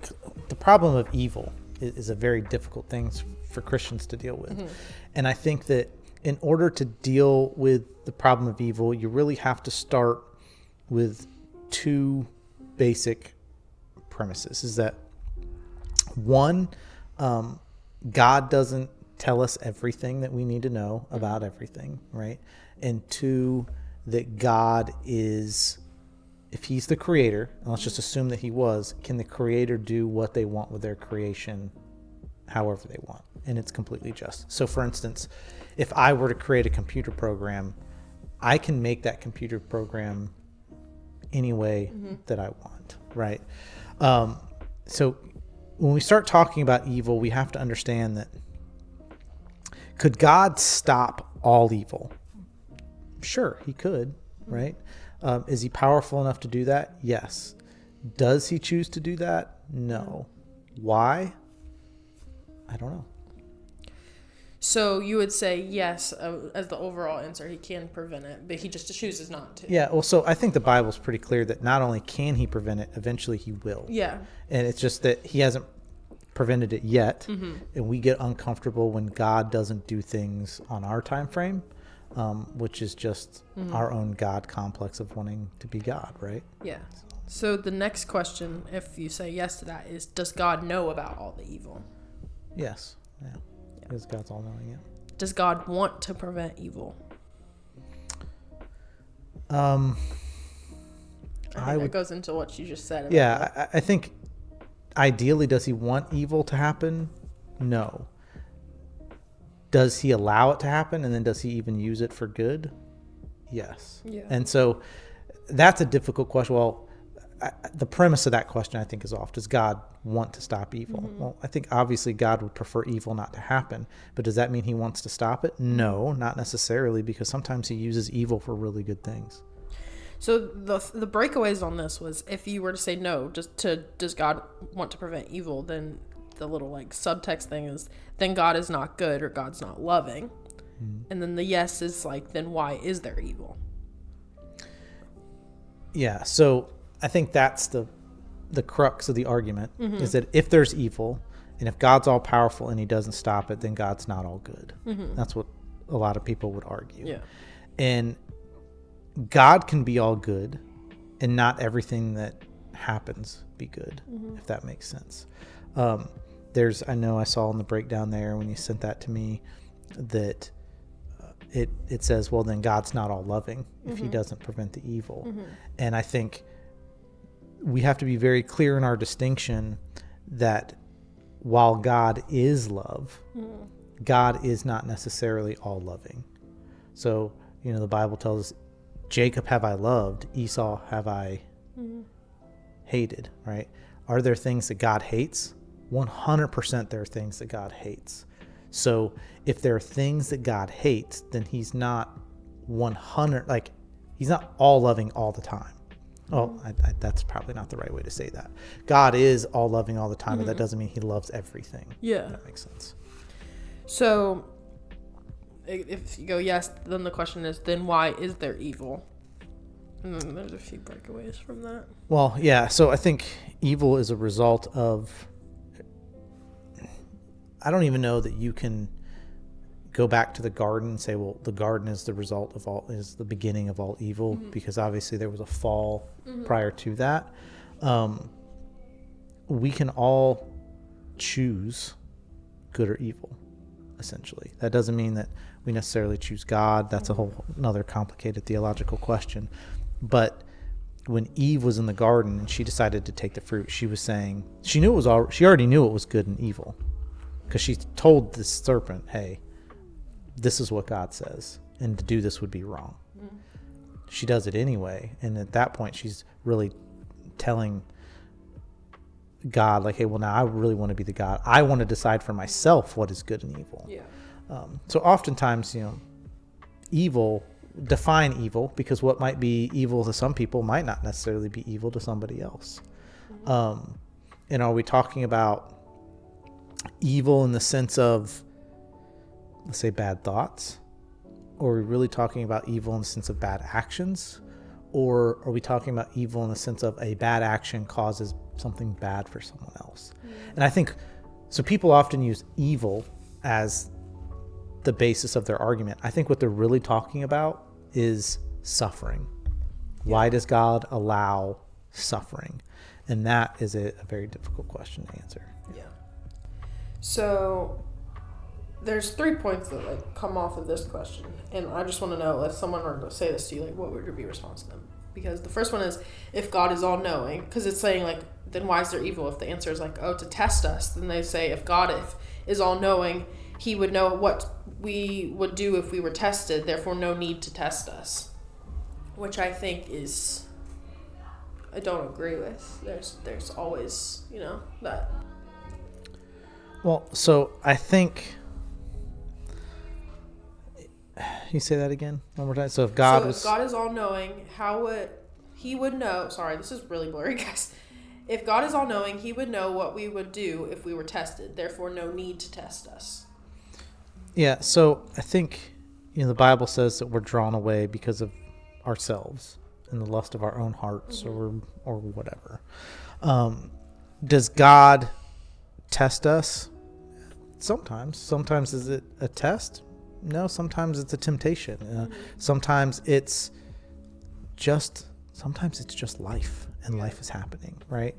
the problem of evil is a very difficult thing for Christians to deal with. And I think that in order to deal with the problem of evil, you really have to start with two basic premises. Is that one, God doesn't tell us everything that we need to know about everything, right? And two, that God is, if he's the creator, and let's just assume that he was, can the creator do what they want with their creation however they want? And it's completely just. So for instance, if I were to create a computer program, I can make that computer program any way that I want, right? So when we start talking about evil, we have to understand that, could God stop all evil? Sure, he could, right? Is he powerful enough to do that? Yes. Does he choose to do that? No. Why? I don't know. So you would say yes as the overall answer. He can prevent it, but he just chooses not to. Yeah, well, so I think the Bible's pretty clear that not only can he prevent it, eventually he will. Yeah. And it's just that he hasn't prevented it yet, and we get uncomfortable when God doesn't do things on our time frame, which is just our own God complex of wanting to be God, right? Yeah. So the next question, if you say yes to that, is, does God know about all the evil? Yes. Yeah. Because God's all knowing. Yeah. Does God want to prevent evil? I think that goes into what you just said. I think ideally, does he want evil to happen? No. Does he allow it to happen, and then does he even use it for good? Yes. Yeah. And so that's a difficult question. Well, the premise of that question, I think, is off. Does God want to stop evil? Well, I think obviously God would prefer evil not to happen, but does that mean he wants to stop it? No, not necessarily, because sometimes he uses evil for really good things. So the breakaways on this was, if you were to say no, does God want to prevent evil, then the little like subtext thing is, then God is not good or God's not loving. And then the yes is like, then why is there evil? Yeah, so I think that's the crux of the argument, is that if there's evil, and if God's all powerful and he doesn't stop it, then God's not all good. That's what a lot of people would argue. Yeah. And God can be all good, and not everything that happens be good, if that makes sense. I know I saw in the breakdown there when you sent that to me that it says, well, then God's not all loving if he doesn't prevent the evil. And I think we have to be very clear in our distinction that while God is love, God is not necessarily all loving. So, the Bible tells us, Jacob have I loved, Esau have I hated, right? Are there things that God hates? 100% there are things that God hates. So if there are things that God hates, then he's not 100, he's not all loving all the time. Well, that's probably not the right way to say that. God is all loving all the time, but that doesn't mean he loves everything. Yeah. If that makes sense. So if you go yes, then the question is, then why is there evil? And then there's a few breakaways from that. Well, yeah. So I think evil is a result of, I don't even know that you can go back to the garden and say, well, the garden is the result of all, is the beginning of all evil, because obviously there was a fall prior to that. We can all choose good or evil, essentially. That doesn't mean that we necessarily choose God. That's a whole another complicated theological question. But when Eve was in the garden and she decided to take the fruit, she was saying, she already knew it was good and evil, because she told the serpent, hey, this is what God says, and to do this would be wrong. she does it anyway. And at that point, she's really telling God, like, hey, well, now I really want to be the God. I want to decide for myself what is good and evil. Yeah. So oftentimes, define evil, because what might be evil to some people might not necessarily be evil to somebody else. And are we talking about evil in the sense of, let's say, bad thoughts? Or are we really talking about evil in the sense of bad actions? Or are we talking about evil in the sense of a bad action causes something bad for someone else? And I think, so people often use evil as the basis of their argument. I think what they're really talking about is suffering. Why does God allow suffering? And that is a very difficult question to answer. Yeah. So there's 3 points that like come off of this question, and I just want to know, if someone were to say this to you, like, what would your be response to them? Because the first one is, if God is all knowing, because it's saying like, then why is there evil? If the answer is like, oh, to test us, then they say, if God is all knowing, he would know what we would do if we were tested, therefore no need to test us. Which I think is, I don't agree with. There's always, that. Well, so I think, you say that again one more time. So if God if God is all knowing, how would he would know? Sorry, this is really blurry, guys. If God is all knowing, he would know what we would do if we were tested. Therefore, no need to test us. Yeah. So I think, the Bible says that we're drawn away because of ourselves and the lust of our own hearts, or whatever. Does God test us? Sometimes is it a test? No, sometimes it's a temptation. Sometimes it's just life, and life is happening, right?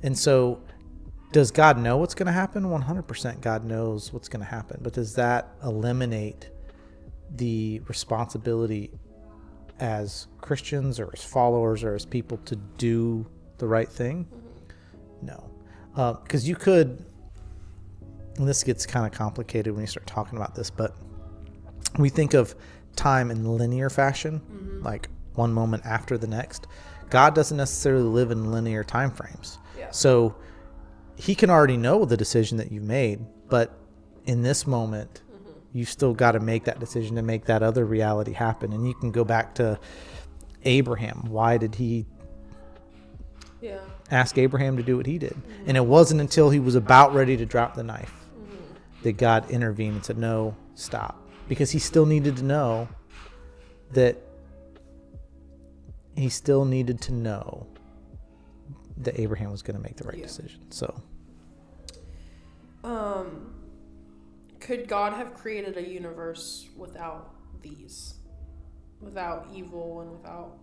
And so does God know what's going to happen? 100% God knows what's going to happen. But does that eliminate the responsibility as Christians or as followers or as people to do the right thing? No. Because you could, and this gets kind of complicated when you start talking about this, but we think of time in linear fashion, like one moment after the next. God doesn't necessarily live in linear time frames. Yeah. So he can already know the decision that you've made, but in this moment, you've still got to make that decision to make that other reality happen. And you can go back to Abraham. Why did he ask Abraham to do what he did? And it wasn't until he was about ready to drop the knife that God intervened and said, no, stop. Because he still needed to know that Abraham was going to make the right decision. So, could God have created a universe without evil and without,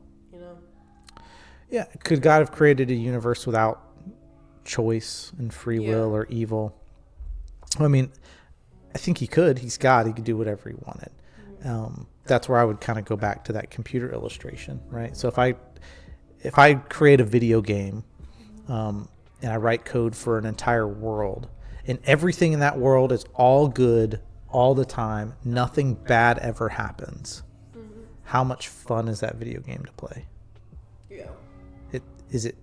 Yeah, could God have created a universe without choice and free will or evil? I mean, I think he could. He's God. He could do whatever he wanted. That's where I would kind of go back to that computer illustration, right? So if I create a video game and I write code for an entire world, and everything in that world is all good all the time, nothing bad ever happens, how much fun is that video game to play? Yeah. Is it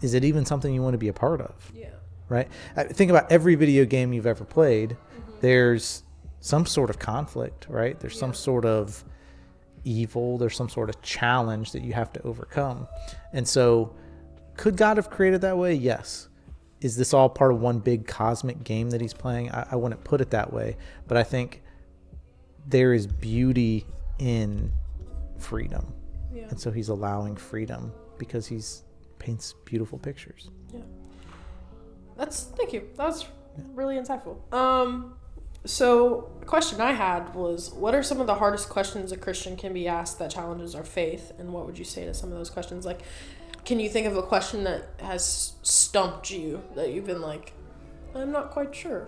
even something you want to be a part of? Yeah. Right? Think about every video game you've ever played. There's some sort of conflict, right? There's some sort of evil. There's some sort of challenge that you have to overcome. And so could God have created that way? Yes. Is this all part of one big cosmic game that he's playing? I wouldn't put it that way. But I think there is beauty in freedom. Yeah. And so he's allowing freedom because he's paints beautiful pictures. Yeah. Thank you. That was really insightful. So a question I had was, what are some of the hardest questions a Christian can be asked that challenges our faith? And what would you say to some of those questions? Like, can you think of a question that has stumped you, that you've been like, I'm not quite sure?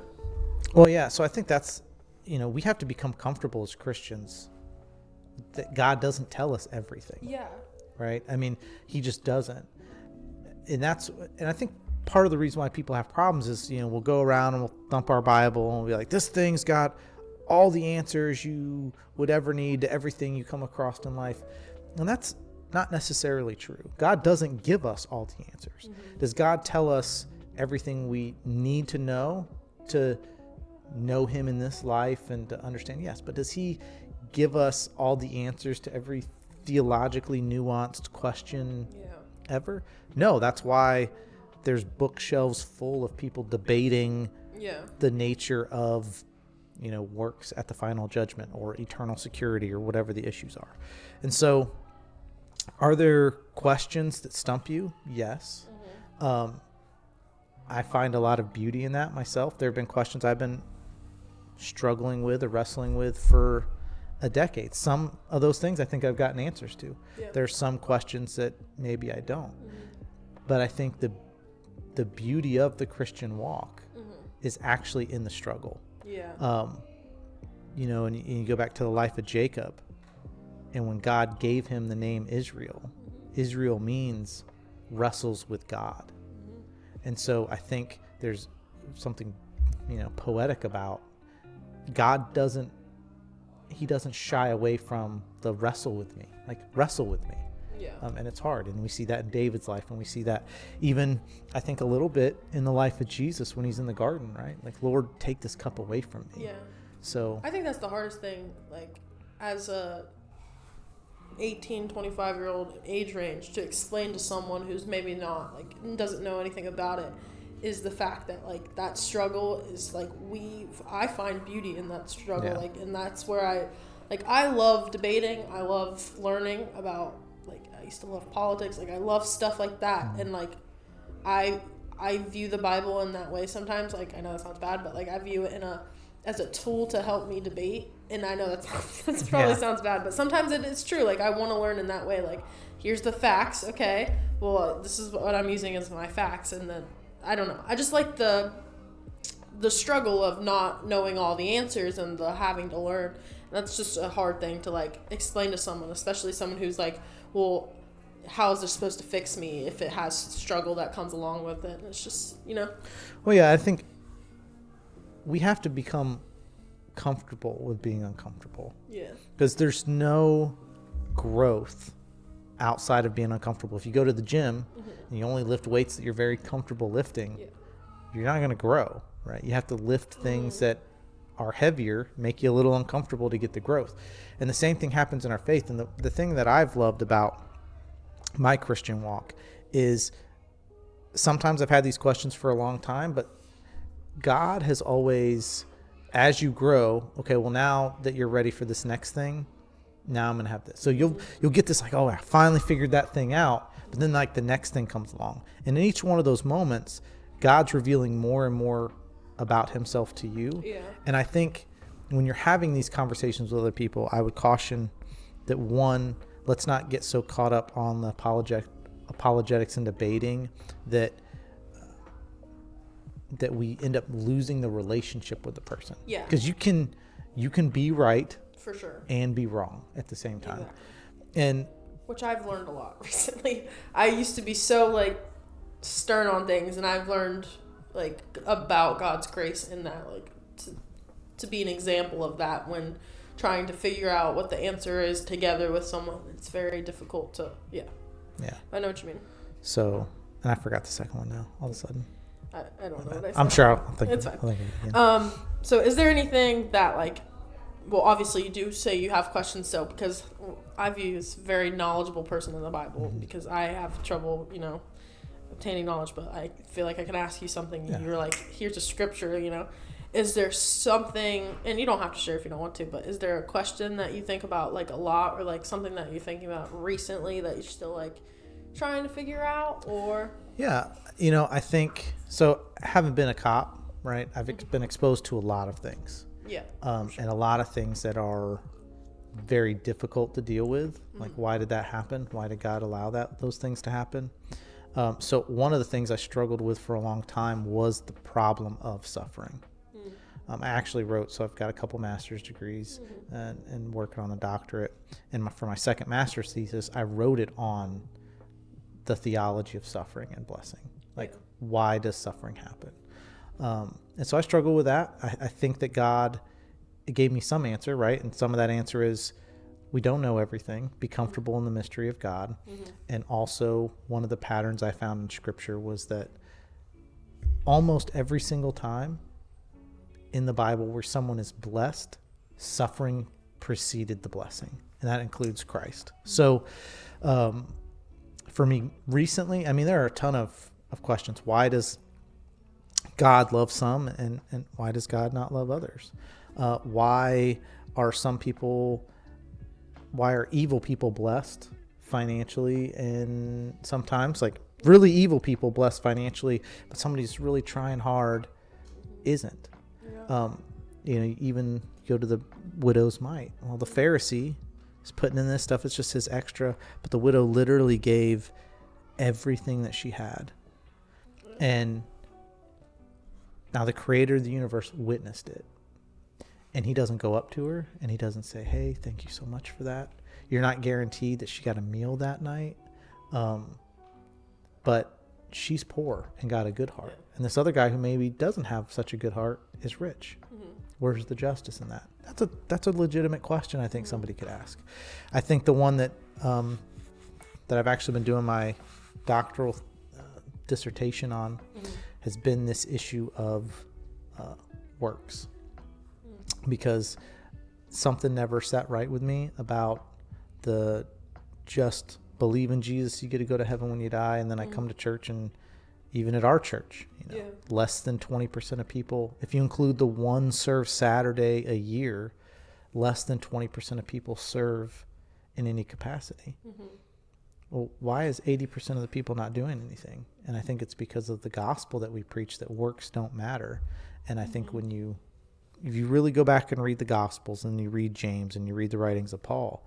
Well, yeah. So I think that's, we have to become comfortable as Christians that God doesn't tell us everything. Yeah. Right? I mean, he just doesn't. And I think part of the reason why people have problems is, we'll go around and we'll thump our Bible and we'll be like, this thing's got all the answers you would ever need to everything you come across in life. And that's not necessarily true. God doesn't give us all the answers. Does God tell us everything we need to know him in this life and to understand? Yes. But does he give us all the answers to every theologically nuanced question ever? No. That's why there's bookshelves full of people debating the nature of works at the final judgment or eternal security or whatever the issues are. And so, are there questions that stump you? Yes. I find a lot of beauty in that myself. There have been questions I've been struggling with or wrestling with for a decade. Some of those things I think I've gotten answers to. There's some questions that maybe I don't. But I think the beauty of the Christian walk is actually in the struggle. And you go back to the life of Jacob, and when God gave him the name Israel, Israel means wrestles with God. And so I think there's something, poetic about God doesn't shy away from the wrestle with me, wrestle with me. And it's hard. And we see that in David's life. And we see that even, I think, a little bit in the life of Jesus when he's in the garden, right? Lord, take this cup away from me. So I think that's the hardest thing, as a 18, 25-year-old age range, to explain to someone who's maybe not, doesn't know anything about it, is the fact that, that struggle is, I find beauty in that struggle. And that's where I love debating. I love learning about, I used to love politics. I love stuff like that. And, I view the Bible in that way sometimes. I know that sounds bad, but, I view it as a tool to help me debate. And I know that probably sounds bad, but sometimes it is true. I want to learn in that way. Here's the facts. Okay, well, this is what I'm using as my facts. And then, I don't know. I just like the struggle of not knowing all the answers and the having to learn. That's just a hard thing to, explain to someone, especially someone who's well, how is this supposed to fix me if it has struggle that comes along with it? And it's just, Well, yeah, I think we have to become comfortable with being uncomfortable. Because there's no growth outside of being uncomfortable. If you go to the gym and you only lift weights that you're very comfortable lifting, you're not going to grow, right? You have to lift things that are heavier, make you a little uncomfortable to get the growth. And the same thing happens in our faith. And the thing that I've loved about my Christian walk is sometimes I've had these questions for a long time, but God has always, as you grow, okay, well, now that you're ready for this next thing, now I'm going to have this. So you'll get this oh, I finally figured that thing out. But then the next thing comes along. And in each one of those moments, God's revealing more and more about himself to you. And I think when you're having these conversations with other people, I would caution that, one, let's not get so caught up on the apologetics and debating that we end up losing the relationship with the person. Because you can be right for sure and be wrong at the same time. And which I've learned a lot recently. I used to be so stern on things, and I've learned about God's grace in that, to be an example of that when trying to figure out what the answer is together with someone. It's very difficult to I know what you mean. So, and I forgot the second one now all of a sudden. I don't know what I said. I'm sure I'll think it's fine. So is there anything that well, obviously you do say you have questions still, because I view you as a very knowledgeable person in the Bible, because I have trouble, obtaining knowledge, but I feel like I can ask you something and you're here's a scripture, Is there something, and you don't have to share if you don't want to, but is there a question that you think about a lot, or something that you're thinking about recently that you're still trying to figure out, or? Yeah, I think, so I haven't been a cop, right? I've been exposed to a lot of things. And a lot of things that are very difficult to deal with. Why did that happen? Why did God allow those things to happen? So one of the things I struggled with for a long time was the problem of suffering. I actually wrote, so I've got a couple master's degrees and working on a doctorate. And for my second master's thesis, I wrote it on the theology of suffering and blessing. Why does suffering happen? And so I struggle with that. I think that God it gave me some answer, right? And some of that answer is we don't know everything. Be comfortable in the mystery of God. And also one of the patterns I found in Scripture was that almost every single time in the Bible where someone is blessed, suffering preceded the blessing. And that includes Christ. So for me recently, I mean, there are a ton of questions. Why does God love some and why does God not love others? Why are evil people blessed financially, and sometimes like really evil people blessed financially, but somebody who's really trying hard isn't? Even go to the widow's mite. Well, the Pharisee is putting in this stuff. It's just his extra, but the widow literally gave everything that she had. And now the creator of the universe witnessed it. And he doesn't go up to her and he doesn't say, hey, thank you so much for that. You're not guaranteed that she got a meal that night. But she's poor and got a good heart. And this other guy who maybe doesn't have such a good heart is rich. Where's the justice in that? That's a legitimate question I think somebody could ask. I think the one that I've actually been doing my doctoral dissertation on has been this issue of works. Because something never sat right with me about the just believe in Jesus, you get to go to heaven when you die. And then I come to church, and even at our church, less than 20% of people, if you include the one serve Saturday a year, less than 20% of people serve in any capacity. Well, why is 80% of the people not doing anything? And I think it's because of the gospel that we preach, that works don't matter. And I think if you really go back and read the Gospels and you read James and you read the writings of Paul,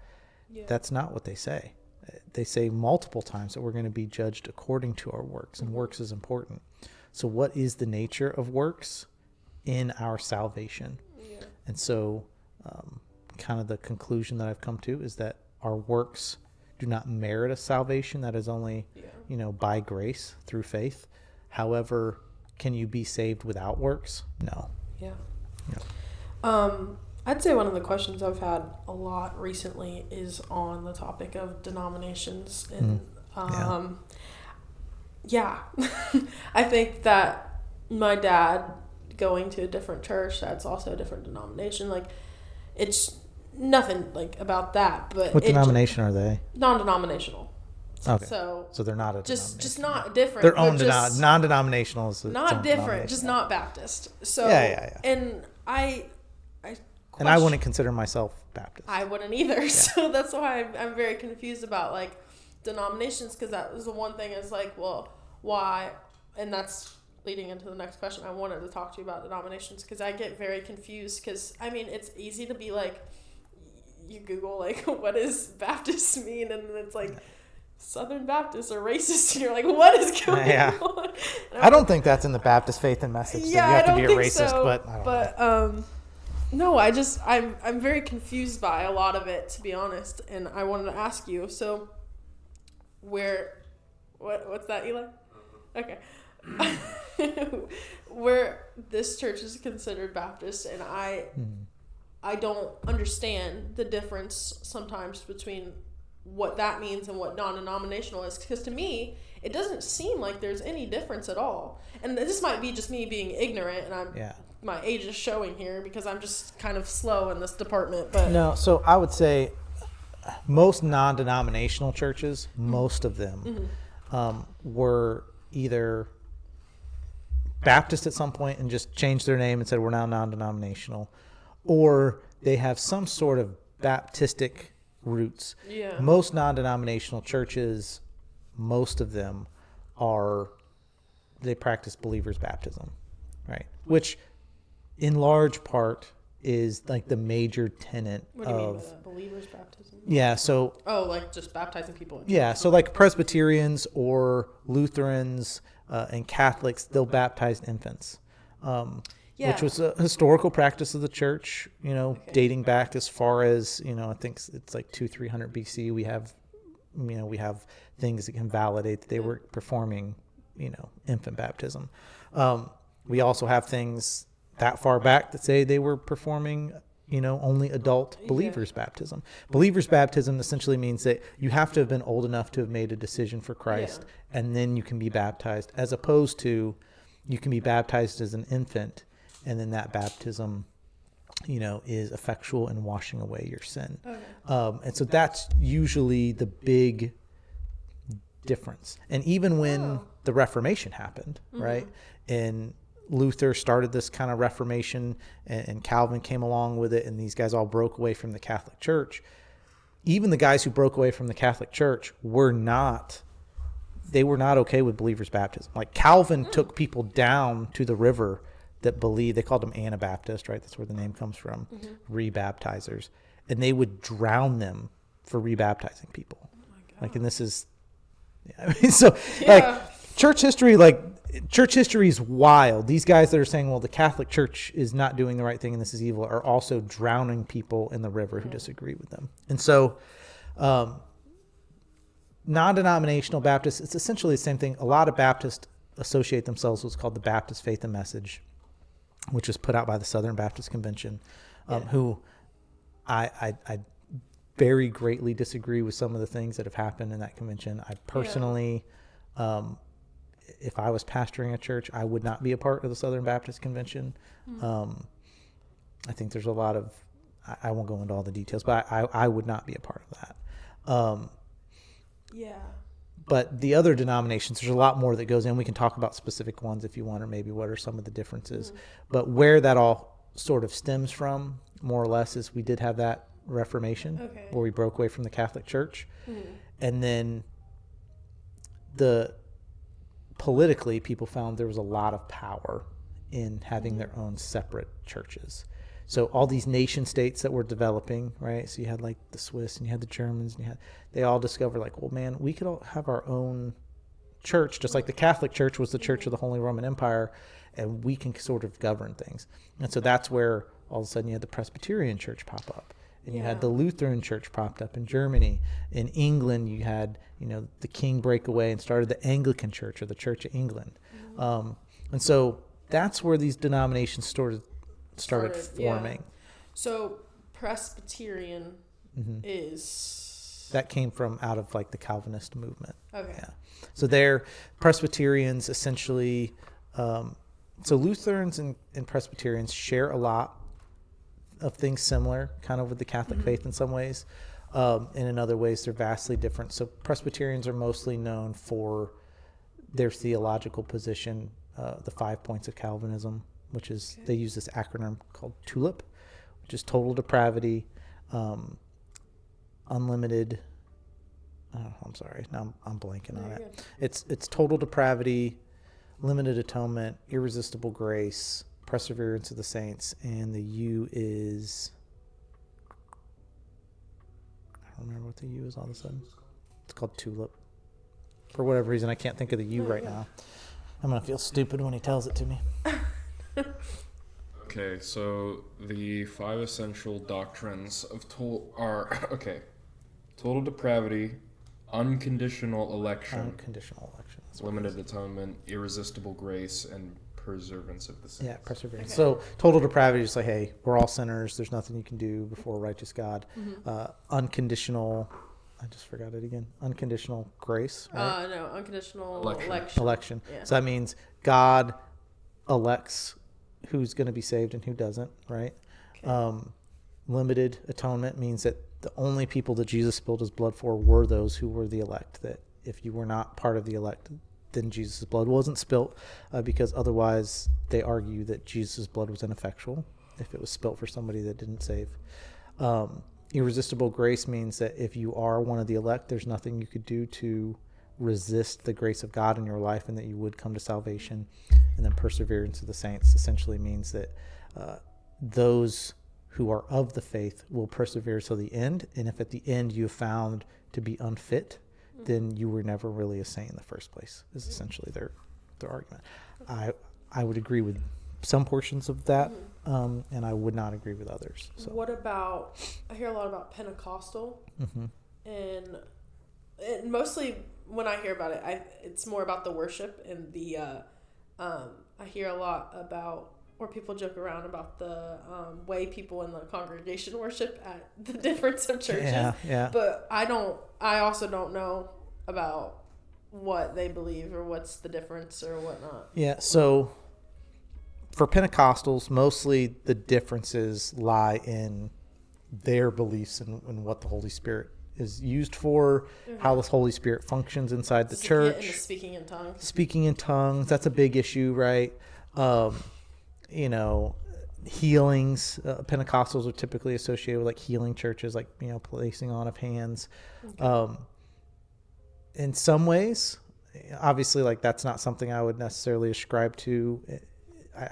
that's not what they say. They say multiple times that we're going to be judged according to our works, and works is important. So what is the nature of works in our salvation? And so kind of the conclusion that I've come to is that our works do not merit a salvation that is only, by grace through faith. However, can you be saved without works? No. I'd say one of the questions I've had a lot recently is on the topic of denominations. And I think that my dad going to a different church that's also a different denomination, like, it's nothing like about that. But what denomination are they? Non-denominational. Okay. So they're not a denomination. Just not different. Their own non-denominational is not different, just not Baptist. So and and I wouldn't consider myself Baptist. I wouldn't either. Yeah. So that's why I'm very confused about like denominations, because that was the one thing is like, well, why? And that's leading into the next question. I wanted to talk to you about denominations because I get very confused, because I mean, it's easy to be like, you Google like, what does Baptist mean? And then it's like, Southern Baptists are racist. And you're like, what is going on? I don't think that's in the Baptist faith and message. Yeah, that you have I don't to be a racist, so, but I don't know. No, I'm very confused by a lot of it, to be honest, and I wanted to ask you. So, what's that, Eli? Okay. Where this church is considered Baptist, and I don't understand the difference sometimes between what that means and what non-denominational is, because to me it doesn't seem like there's any difference at all. And this might be just me being ignorant, and my age is showing here because I'm just kind of slow in this department. But no, so I would say most non-denominational churches, most of them were either Baptist at some point and just changed their name and said we're now non-denominational, or they have some sort of Baptistic roots. Most non-denominational churches, most of them they practice believers' baptism, right? Which in large part is like the major tenet what do you mean by that? Believers' baptism? Yeah, so like just baptizing people in church. So like Presbyterians or Lutherans and Catholics, they'll baptize infants. Which was a historical practice of the church, dating back as far as, I think it's like 200-300 BC. We have things that can validate that they were performing, infant baptism. We also have things that far back that say they were performing only adult believers baptism. Believers baptism essentially means that you have to have been old enough to have made a decision for Christ, and then you can be baptized, as opposed to you can be baptized as an infant, and then that baptism is effectual in washing away your sin. And so that's usually the big difference. And even when the Reformation happened, right, and Luther started this kind of Reformation, and Calvin came along with it, and these guys all broke away from the Catholic Church. Even the guys who broke away from the Catholic Church were not okay with believers' baptism. Like Calvin took people down to the river that believed, they called them Anabaptist, right? That's where the name comes from, rebaptizers. And they would drown them for rebaptizing people. And this is, church history is wild. These guys that are saying, well, the Catholic Church is not doing the right thing and this is evil, are also drowning people in the river who disagree with them. And so, non-denominational Baptists, it's essentially the same thing. A lot of Baptists associate themselves with what's called the Baptist Faith and Message, which was put out by the Southern Baptist Convention, who I very greatly disagree with some of the things that have happened in that convention. I personally, if I was pastoring a church, I would not be a part of the Southern Baptist Convention. I think there's a lot of, I won't go into all the details, but I would not be a part of that. But the other denominations, there's a lot more that goes in. We can talk about specific ones if you want, or maybe what are some of the differences. But where that all sort of stems from, more or less, is we did have that Reformation where we broke away from the Catholic Church. And then politically, people found there was a lot of power in having their own separate churches. So all these nation states that were developing, right? So you had like the Swiss and you had the Germans, and they all discovered like, well, man, we could all have our own church, just like the Catholic Church was the Church of the Holy Roman Empire, and we can sort of govern things. And so that's where all of a sudden you had the Presbyterian Church pop up, and you had the Lutheran Church popped up in Germany. In England, you had the king break away and started the Anglican Church, or the Church of England. And so that's where these denominations started forming. So Presbyterian is... That came from out of like the Calvinist movement. So they're Presbyterians essentially. So Lutherans and Presbyterians share a lot of things similar, kind of with the Catholic faith in some ways. And in other ways, they're vastly different. So Presbyterians are mostly known for their theological position, the 5 points of Calvinism, which is, they use this acronym called TULIP, which is total depravity, unlimited, I'm sorry, now I'm blanking on it. It's total depravity, limited atonement, irresistible grace, perseverance of the saints, and the U is, I don't remember what the U is all of a sudden. It's called TULIP. For whatever reason, I can't think of the U right now. I'm going to feel stupid when he tells it to me. Okay, so the 5 essential doctrines of are total depravity, unconditional election, limited atonement, irresistible grace, and perseverance of the saints. Yeah, perseverance. So total depravity is like, hey, we're all sinners. There's nothing you can do before a righteous God. Unconditional, I just forgot it again. Unconditional grace. Right? No, unconditional election. Yeah. So that means God elects who's going to be saved and who doesn't, right? Limited atonement means that the only people that Jesus spilled his blood for were those who were the elect. That if you were not part of the elect, then Jesus' blood wasn't spilt, because otherwise they argue that Jesus' blood was ineffectual if it was spilt for somebody that didn't save. Irresistible grace means that if you are one of the elect, there's nothing you could do to resist the grace of God in your life, and that you would come to salvation. And then perseverance of the saints essentially means that those who are of the faith will persevere till the end. And if at the end you have found to be unfit, then you were never really a saint in the first place, is essentially their argument. I would agree with some portions of that, and I would not agree with others. So. What about, I hear a lot about Pentecostal, and mostly when I hear about it, it's more about the worship and the, I hear a lot about or people joke around about the way people in the congregation worship at the difference of churches. Yeah. But I also don't know about what they believe or what's the difference or whatnot. Yeah. So for Pentecostals, mostly the differences lie in their beliefs and what the Holy Spirit is used for, how the Holy Spirit functions inside the church. Get into speaking in tongues. Speaking in tongues, that's a big issue, right? You know, healings. Pentecostals are typically associated with like healing churches, like, you know, placing on of hands. Okay. In some ways, obviously, like that's not something I would necessarily ascribe to.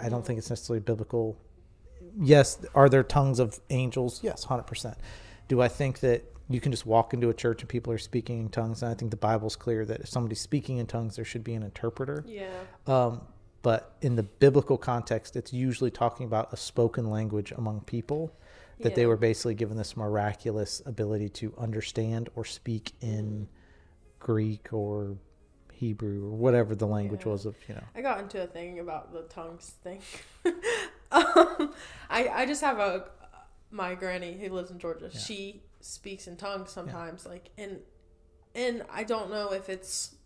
I don't think it's necessarily biblical. Yes, are there tongues of angels? Yes, 100%. Do I think that you can just walk into a church and people are speaking in tongues? And I think the Bible's clear that if somebody's speaking in tongues, there should be an interpreter. Yeah. But in the biblical context, it's usually talking about a spoken language among people, that they were basically given this miraculous ability to understand or speak in Greek or Hebrew or whatever the language was of, you know. I got into a thing about the tongues thing. I just have my granny who lives in Georgia. Yeah. She speaks in tongues sometimes, like, and I don't know if it's,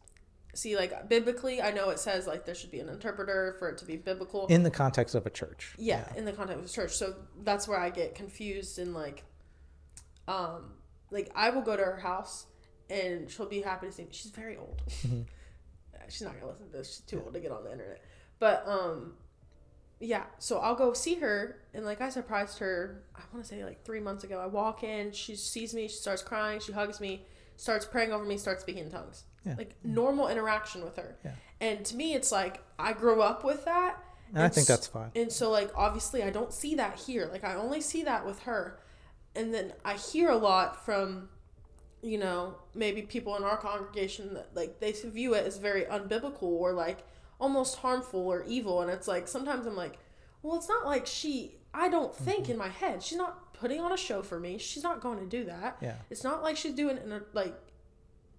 like biblically, I know it says like there should be an interpreter for it to be biblical in the context of a church. Yeah, in the context of a church. So that's where I get confused and like I will go to her house and she'll be happy to see me. She's very old. Mm-hmm. She's not gonna listen to this. She's too old to get on the internet. But yeah. So I'll go see her, and like I surprised her. I want to say like 3 months ago. I walk in, she sees me, she starts crying, she hugs me, starts praying over me, starts speaking in tongues. Yeah. Like normal interaction with her. Yeah. And to me, it's like I grew up with that. And I think that's fine. And so like obviously I don't see that here. Like I only see that with her, and then I hear a lot from, you know, maybe people in our congregation that like they view it as very unbiblical or like almost harmful or evil. And it's like sometimes I'm like, well, it's not like I don't think in my head she's not putting on a show for me. She's not going to do that. Yeah. It's not like she's doing it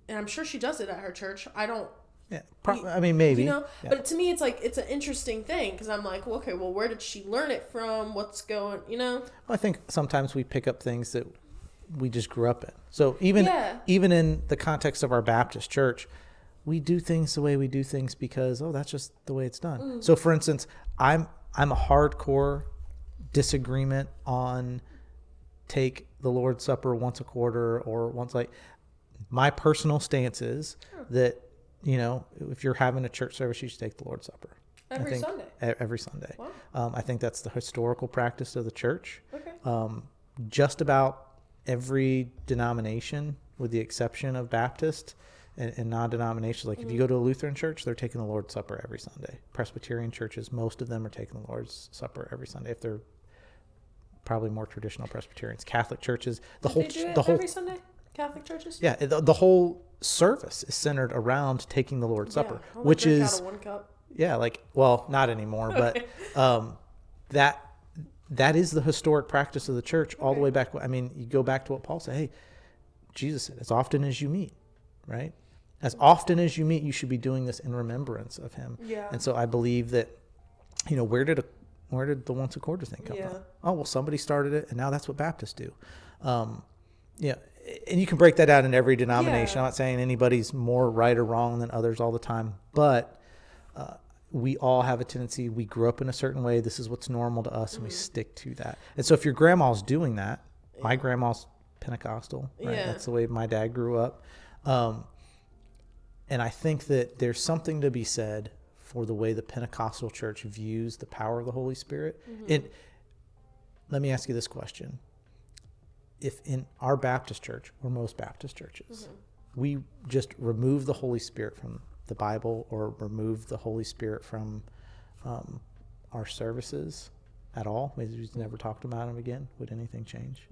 and I'm sure she does it at her church. I don't. Yeah. I mean, maybe. You know, but to me, it's like it's an interesting thing because I'm like, well, okay, well, where did she learn it from? What's going? You know. Well, I think sometimes we pick up things that we just grew up in. So even in the context of our Baptist church, we do things the way we do things because, that's just the way it's done. Mm. So for instance, I'm a hardcore disagreement on take the Lord's Supper once a quarter or once, like my personal stance is that, you know, if you're having a church service, you should take the Lord's Supper. Every Sunday. Every Sunday. Wow. I think that's the historical practice of the church. Okay. Just about every denomination, with the exception of Baptist and non-denominations, like if you go to a Lutheran church, they're taking the Lord's Supper every Sunday. Presbyterian churches, most of them are taking the Lord's Supper every Sunday. If they're probably more traditional Presbyterians, Catholic churches, every Sunday. Catholic churches. Yeah, the whole service is centered around taking the Lord's Supper, which drink is out of one cup. Yeah, like not anymore, but that is the historic practice of the church all the way back. I mean, you go back to what Paul said. Hey, Jesus said, as often as you meet, right? As often as you meet, you should be doing this in remembrance of him. Yeah. And so I believe that, you know, where did the once a quarter thing come from? Oh, well, somebody started it, and now that's what Baptists do. Yeah, and you can break that out in every denomination. I'm not saying anybody's more right or wrong than others all the time, but we all have a tendency. We grew up in a certain way. This is what's normal to us, and we stick to that. And so if your grandma's doing that, my grandma's Pentecostal, right? That's the way my dad grew up. And I think that there's something to be said for the way the Pentecostal church views the power of the Holy Spirit. Mm-hmm. Let me ask you this question. If in our Baptist church, or most Baptist churches, we just remove the Holy Spirit from the Bible or remove the Holy Spirit from our services at all, we just never talked about him again, would anything change?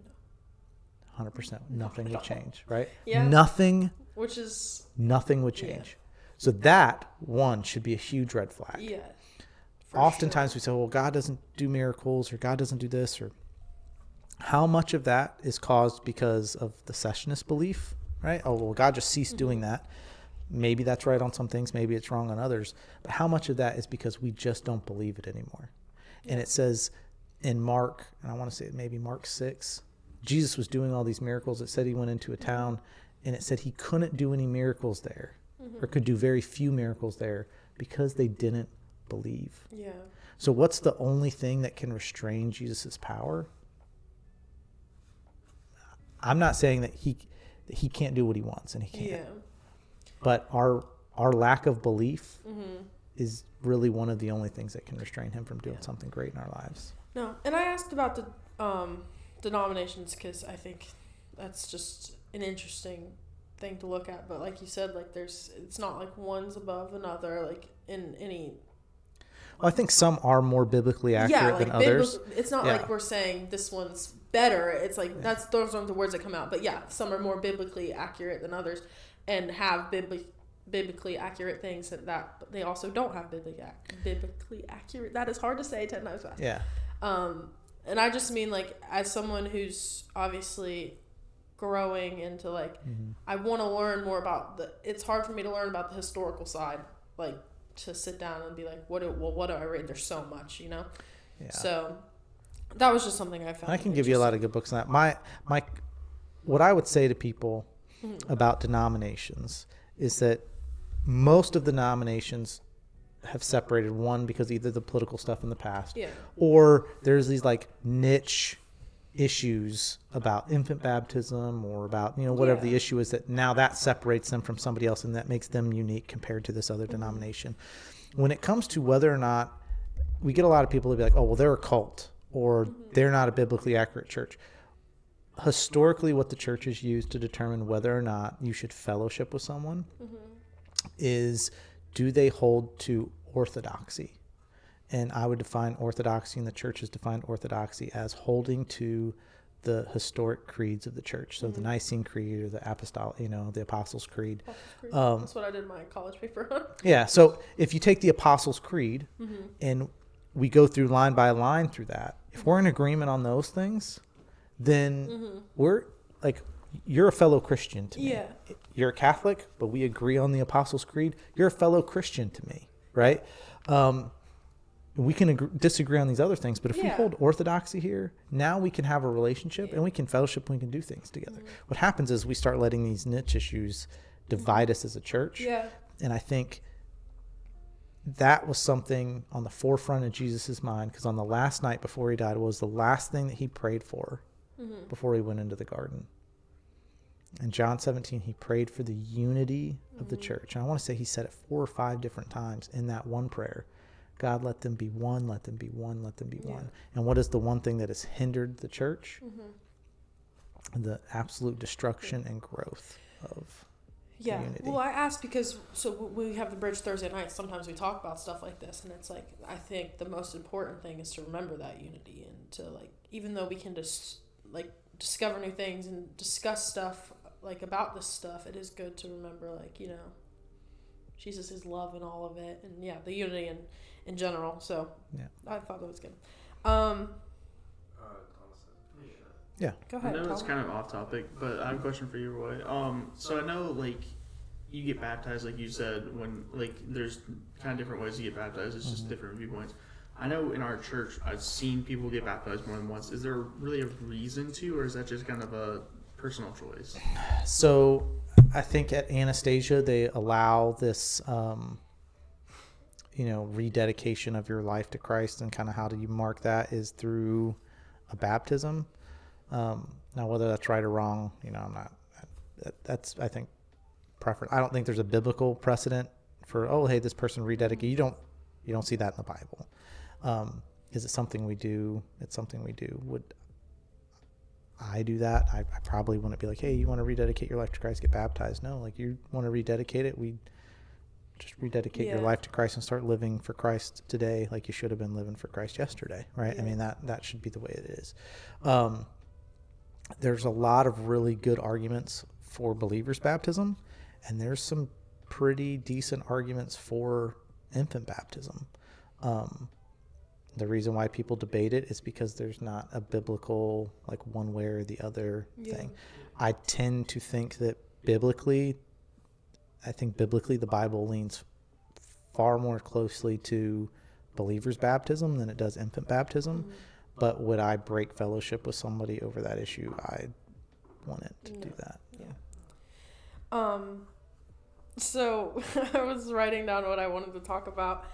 100%. Nothing would change, right? Yeah. Nothing would change. Yeah. So that, one, should be a huge red flag. Yeah. Oftentimes we say, well, God doesn't do miracles, or God doesn't do this, or how much of that is caused because of the cessationist belief, right? Oh, well, God just ceased doing that. Maybe that's right on some things, maybe it's wrong on others. But how much of that is because we just don't believe it anymore? And it says in Mark, and I want to say maybe Mark 6, Jesus was doing all these miracles. It said he went into a town, and it said he couldn't do any miracles there, or could do very few miracles there because they didn't believe. Yeah. So what's the only thing that can restrain Jesus' power? I'm not saying that he can't do what he wants, and he can't. Yeah. But our lack of belief is really one of the only things that can restrain him from doing something great in our lives. No, and I asked about the denominations because I think that's just an interesting thing to look at. But like you said, like it's not like one's above another, like in any. Well, I think some are more biblically accurate than others. It's not like we're saying this one's better. It's like those aren't the words that come out. But yeah, some are more biblically accurate than others, and have biblically accurate things that they also don't have biblically accurate. That is hard to say 10 times fast. Yeah. And I just mean, like, as someone who's obviously growing into, like, I want to learn more about it's hard for me to learn about the historical side, like, to sit down and be like, what do I read? There's so much, you know? Yeah. So that was just something I found. I can give you a lot of good books on that. What I would say to people about denominations is that most of the denominations have separated, one, because either the political stuff in the past, or there's these like niche issues about infant baptism or about, whatever the issue is, that now that separates them from somebody else and that makes them unique compared to this other denomination. When it comes to whether or not, we get a lot of people to be like, oh, well, they're a cult or they're not a biblically accurate church. Historically, what the church has used to determine whether or not you should fellowship with someone is, do they hold to orthodoxy? And I would define orthodoxy, and the church has defined orthodoxy as holding to the historic creeds of the church. So the Nicene Creed or the Apostolic, the Apostles' Creed. That's what I did my college paper on. Yeah. So if you take the Apostles' Creed and we go through line by line through that, if we're in agreement on those things, then we're like, you're a fellow Christian to me. Yeah. You're a Catholic, but we agree on the Apostles' Creed. You're a fellow Christian to me, right? We can disagree on these other things, but if we hold orthodoxy here, now we can have a relationship and we can fellowship and we can do things together. What happens is we start letting these niche issues divide us as a church. Yeah. And I think that was something on the forefront of Jesus' mind, because on the last night before he died, it was the last thing that he prayed for before he went into the garden. In John 17, he prayed for the unity of the church. And I want to say he said it 4 or 5 different times in that one prayer. God, let them be one, let them be one, let them be one. And what is the one thing that has hindered the church? The absolute destruction and growth of unity. Well, I asked because, so we have the Bridge Thursday night. Sometimes we talk about stuff like this, and it's like, I think the most important thing is to remember that unity, and to, like, even though we can just, like, discover new things and discuss stuff, like, about this stuff, it is good to remember, like, Jesus is love in all of it, and the unity in general. So I thought that was good. Yeah. Go ahead. I know it's kind of off topic, but I have a question for you, Roy. So I know, like, you get baptized, like you said, when, like, there's kind of different ways to get baptized. It's just different viewpoints. I know in our church, I've seen people get baptized more than once. Is there really a reason to, or is that just kind of a personal choice? So I think at Anastasia, they allow this, rededication of your life to Christ, and kind of how do you mark that is through a baptism. Now, whether that's right or wrong, I'm not, that's, I think, preference. I don't think there's a biblical precedent for, oh, hey, this person rededicated. You don't see that in the Bible. Is it something we do? It's something we do. Would I do that? I probably wouldn't be like, hey, you want to rededicate your life to Christ, get baptized. No, like, you want to rededicate it, we just rededicate your life to Christ and start living for Christ today like you should have been living for Christ yesterday, right? Yeah. I mean, that should be the way it is. There's a lot of really good arguments for believers' baptism, and there's some pretty decent arguments for infant baptism. The reason why people debate it is because there's not a biblical, like, one way or the other thing. I tend to think that biblically, the Bible leans far more closely to believer's baptism than it does infant baptism. But would I break fellowship with somebody over that issue? I wouldn't do that. Yeah. So I was writing down what I wanted to talk about,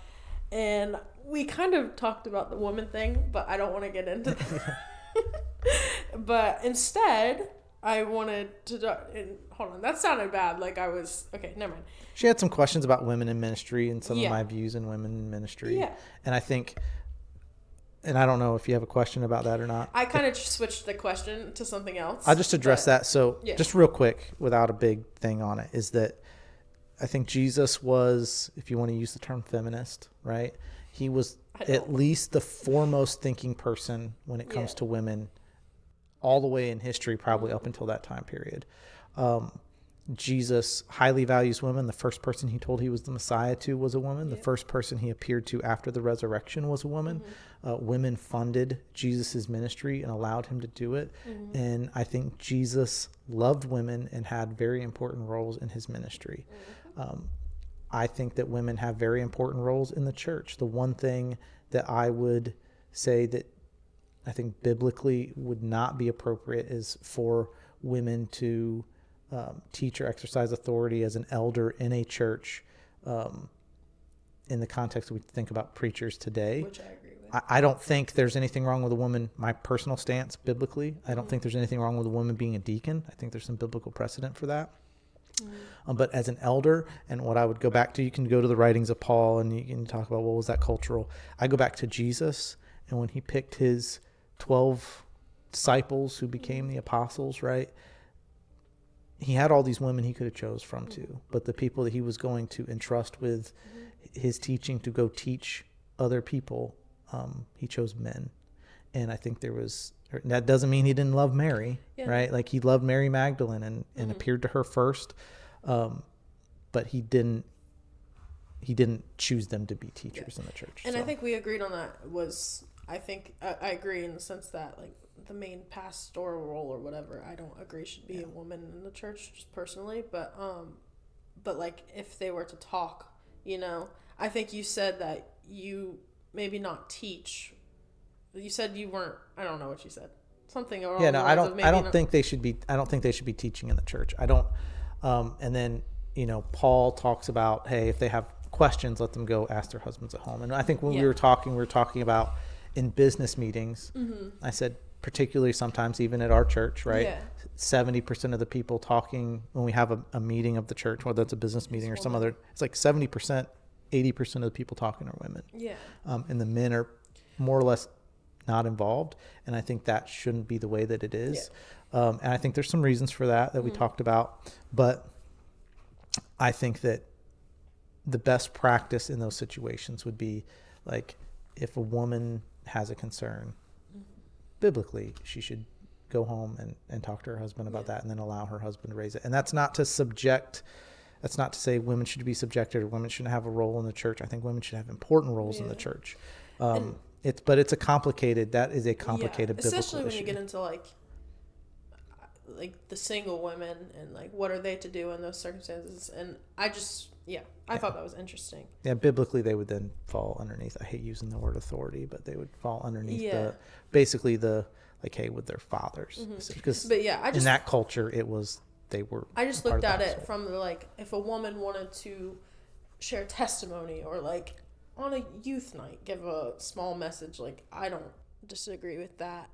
and we kind of talked about the woman thing, but I don't want to get into that. But instead, I wanted to hold on. That sounded bad. Like I was okay. Never mind. She had some questions about women in ministry and some Yeah. of my views in women in ministry. Yeah. And I think, and I don't know if you have a question about that or not. I kind of switched the question to something else. I'll just address that. So yeah. just real quick, without a big thing on it, is that I think Jesus was, if you want to use the term feminist, right? He was at least the foremost thinking person when it comes to women all the way in history, probably up until that time period. Jesus highly values women. The first person he told he was the Messiah to was a woman. The first person he appeared to after the resurrection was a woman. Women funded Jesus's ministry and allowed him to do it. And I think Jesus loved women and had very important roles in his ministry. I think that women have very important roles in the church. The one thing that I would say that I think biblically would not be appropriate is for women to teach or exercise authority as an elder in a church in the context we think about preachers today. Which I agree with. I don't think there's anything wrong with a woman, my personal stance biblically. I don't think there's anything wrong with a woman being a deacon. I think there's some biblical precedent for that. But as an elder, and what I would go back to, you can go to the writings of Paul and you can talk about what was that cultural. I go back to Jesus, and when he picked his 12 disciples who became the apostles, right? He had all these women he could have chose from too, but the people that he was going to entrust with his teaching to go teach other people, he chose men. And I think that doesn't mean he didn't love Mary, right? Like he loved Mary Magdalene and appeared to her first, but he didn't choose them to be teachers in the church. And I think we agreed on that I think I agree in the sense that like the main pastoral role or whatever, I don't agree should be a woman in the church, just personally, but like if they were to talk, I think you said that you maybe not teach. You said you weren't. I don't know what you said. Something along the lines of maybe I don't think they should be teaching in the church. I don't. And then Paul talks about, hey, if they have questions, let them go ask their husbands at home. And I think when we were talking about in business meetings. I said particularly sometimes even at our church, right? Yeah. 70% of the people talking when we have a meeting of the church, whether it's a business meeting or some other, it's like 70%, 80% of the people talking are women. Yeah. And the men are more or less not involved. And I think that shouldn't be the way that it is. Yeah. And I think there's some reasons for that we talked about, but I think that the best practice in those situations would be like, if a woman has a concern, biblically, she should go home and talk to her husband about that and then allow her husband to raise it. And that's not to say women should be subjected or women shouldn't have a role in the church. I think women should have important roles in the church. It's a complicated biblical especially when issue. you get into like the single women and like what are they to do in those circumstances. And I thought that was interesting. Yeah, biblically they would then fall underneath, I hate using the word authority, but they would fall underneath hey, with their fathers. Because in that culture I just looked at it from if a woman wanted to share testimony or like on a youth night give a small message, like I don't disagree with that.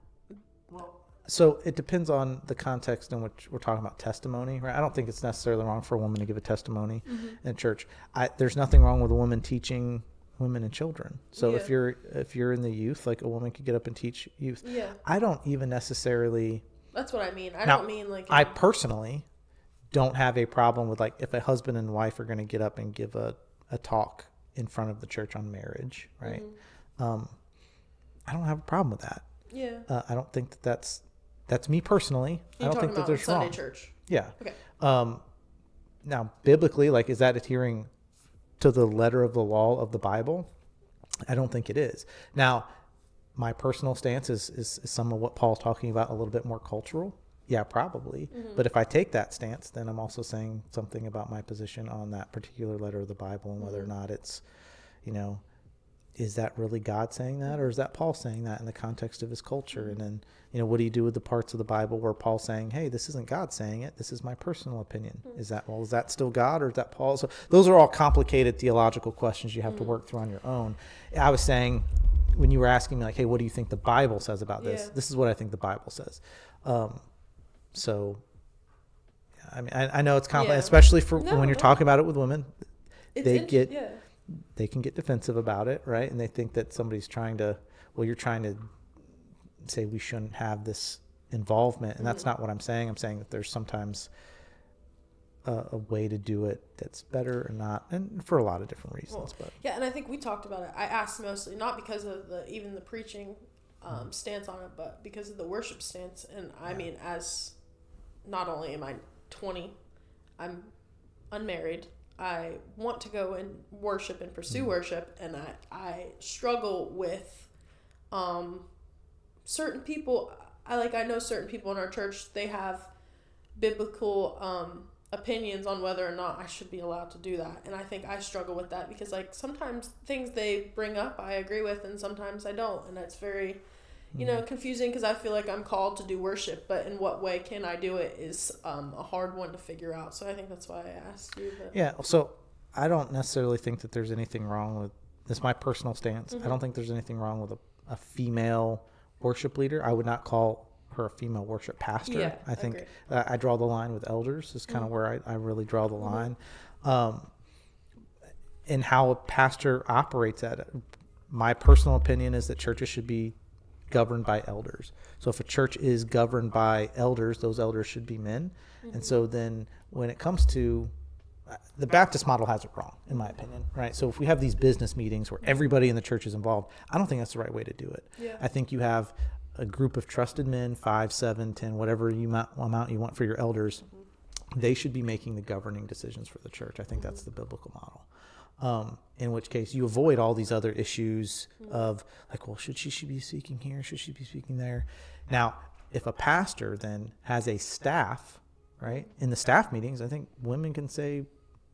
Well, so it depends on the context in which we're talking about testimony, right? I don't think it's necessarily wrong for a woman to give a testimony in church. There's nothing wrong with a woman teaching women and children. So if you're in the youth, like a woman could get up and teach youth. Yeah. I don't even necessarily. That's what I mean. Don't mean like. I personally don't have a problem with if a husband and wife are going to get up and give a talk in front of the church on marriage, right? I don't have a problem with that. Yeah. I don't think that's me personally. I don't think that there's Sunday wrong. church. Yeah. Okay. Now, biblically, is that adhering to the letter of the law of the Bible? I don't think it is. Now, my personal stance is some of what Paul's talking about a little bit more cultural. Yeah, probably. But if I take that stance, then I'm also saying something about my position on that particular letter of the Bible and whether or not it's, is that really God saying that, or is that Paul saying that in the context of his culture? And then, what do you do with the parts of the Bible where Paul's saying, hey, this isn't God saying it, this is my personal opinion? Is that still God, or is that Paul? So those are all complicated theological questions you have to work through on your own. I was saying, when you were asking me, like, hey, what do you think the Bible says about this? Yeah. This is what I think the Bible says. So, I mean, I know it's complicated, especially for when you're talking about it with women. They can get defensive about it, right? And they think that somebody's you're trying to say we shouldn't have this involvement. And that's not what I'm saying. I'm saying that there's sometimes a way to do it that's better or not, and for a lot of different reasons. And I think we talked about it. I asked mostly not because of even the preaching stance on it, but because of the worship stance. And I mean, as not only am I 20, I'm unmarried. I want to go and worship and pursue worship, and I struggle with certain people. I know certain people in our church, they have biblical opinions on whether or not I should be allowed to do that, and I think I struggle with that because sometimes things they bring up I agree with, and sometimes I don't, and it's very confusing because I feel like I'm called to do worship, but in what way can I do it is a hard one to figure out. So I think that's why I asked you. Yeah, so I don't necessarily think that there's anything wrong with this. Is my personal stance. I don't think there's anything wrong with a female worship leader. I would not call her a female worship pastor. Yeah, I think I draw the line with elders is kind of where I really draw the line. And how a pastor operates at it. My personal opinion is that churches should be governed by elders. So if a church is governed by elders, those elders should be men. And so then when it comes to the Baptist model has it wrong, in my opinion, right? So if we have these business meetings where everybody in the church is involved, I don't think that's the right way to do it. Yeah. I think you have a group of trusted men, 5, 7, 10, whatever amount you want for your elders. They should be making the governing decisions for the church. I think that's the biblical model. In which case you avoid all these other issues of should she be speaking here? Should she be speaking there? Now, if a pastor then has a staff, right? In the staff meetings, I think women can say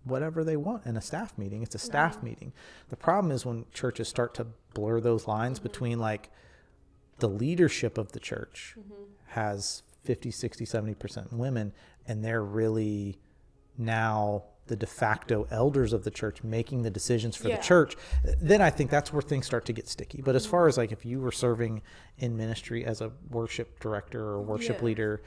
whatever they want in a staff meeting. It's a staff meeting. The problem is when churches start to blur those lines between the leadership of the church has 50, 60, 70% women, and they're really now the de facto elders of the church making the decisions for the church, then I think that's where things start to get sticky. But as far as if you were serving in ministry as a worship director or worship leader,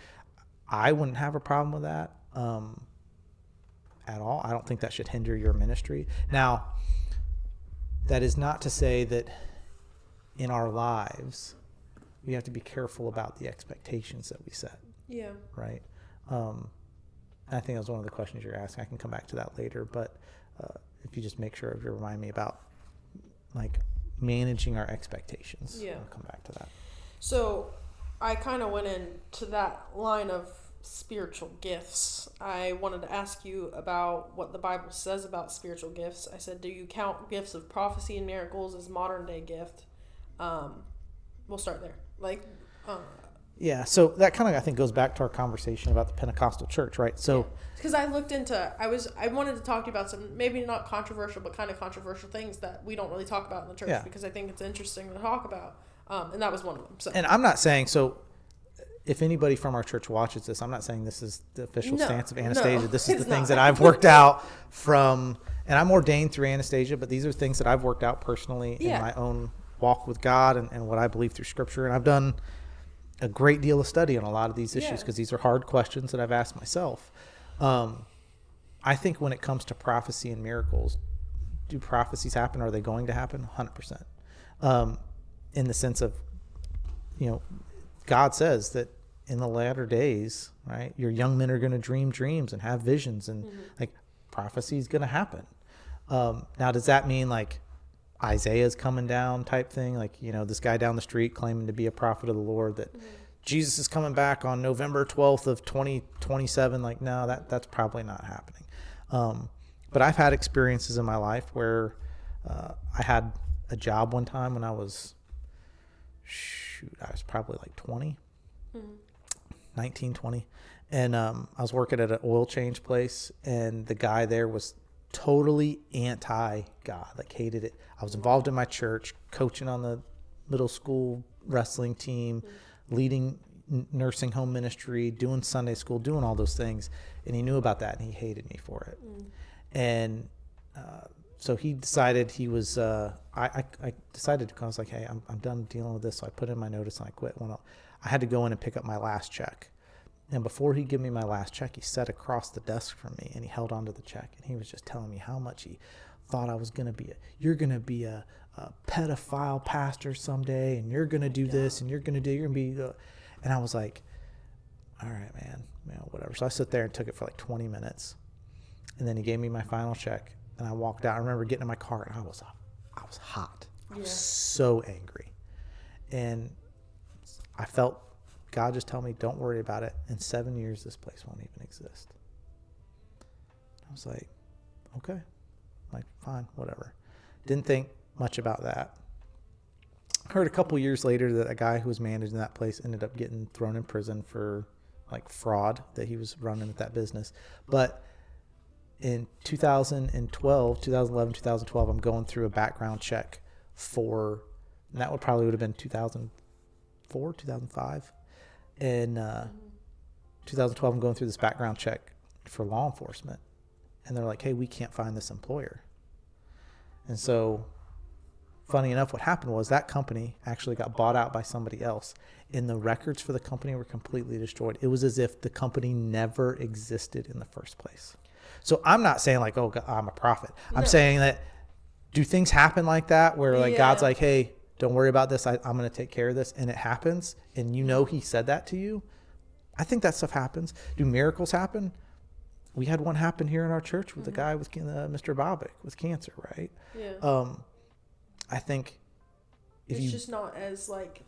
I wouldn't have a problem with that at all. I don't think that should hinder your ministry. Now, that is not to say that in our lives we have to be careful about the expectations that we set. Yeah. Right? I think that was one of the questions you're asking. I can come back to that later, but if you just make sure you remind me about managing our expectations. I'll come back to that. So I kind of went into that line of spiritual gifts. I wanted to ask you about what the Bible says about spiritual gifts. I said, do you count gifts of prophecy and miracles as modern day gift? We'll start there. Yeah, so that kind of, I think, goes back to our conversation about the Pentecostal church, right? So, because I looked into, I wanted to talk to you about some maybe not controversial, but kind of controversial things that we don't really talk about in the church because I think it's interesting to talk about, and that was one of them. So. And I'm not saying, if anybody from our church watches this, I'm not saying this is the official stance of Anastasia. This is the things that I've worked out from, and I'm ordained through Anastasia, but these are things that I've worked out personally in my own walk with God and what I believe through Scripture, and I've done a great deal of study on a lot of these issues because these are hard questions that I've asked myself. I think when it comes to prophecy and miracles, do prophecies happen? Are they going to happen? 100%. In the sense of, God says that in the latter days, right, your young men are going to dream dreams and have visions, and prophecy is going to happen. Now, does that mean Isaiah's coming down type thing, this guy down the street claiming to be a prophet of the Lord, that Jesus is coming back on November 12th of 2027? No, that's probably not happening. But I've had experiences in my life where I had a job one time when I was probably 20, 19, 20. And I was working at an oil change place, and the guy there was totally anti-God, like hated it. I was involved in my church, coaching on the middle school wrestling team, leading nursing home ministry, doing Sunday school, doing all those things. And he knew about that, and he hated me for it. And so he decided he was, I decided, I was like, hey, I'm done dealing with this. So I put in my notice and I quit. I had to go in and pick up my last check. And before he'd give me my last check, he sat across the desk from me and he held onto the check. And he was just telling me how much he thought I was going to be. You're going to be a pedophile pastor someday, and you're going to do this, and you're going to be. And I was like, all right, man, whatever. So I sat there and took it for like 20 minutes. And then he gave me my final check. And I walked out. I remember getting in my car, and I was hot. I was so angry. And I felt God just tell me, don't worry about it. In 7 years, this place won't even exist. I was like, okay. Like, fine, whatever. Didn't think much about that. Heard a couple years later that a guy who was managing that place ended up getting thrown in prison for like fraud that he was running at that business. But in 2011, 2012, I'm going through a background check and that would have been 2004, 2005. In 2012, I'm going through this background check for law enforcement. And they're like, hey, we can't find this employer. And so, funny enough, what happened was that company actually got bought out by somebody else. And the records for the company were completely destroyed. It was as if the company never existed in the first place. So I'm not saying like, oh, God, I'm a prophet. I'm saying that, do things happen like that where like God's like, hey, don't worry about this. I'm going to take care of this. And it happens. And you know he said that to you. I think that stuff happens. Do miracles happen? We had one happen here in our church with a guy with Mr. Bobick with cancer, right? Yeah. I think it's just not as like,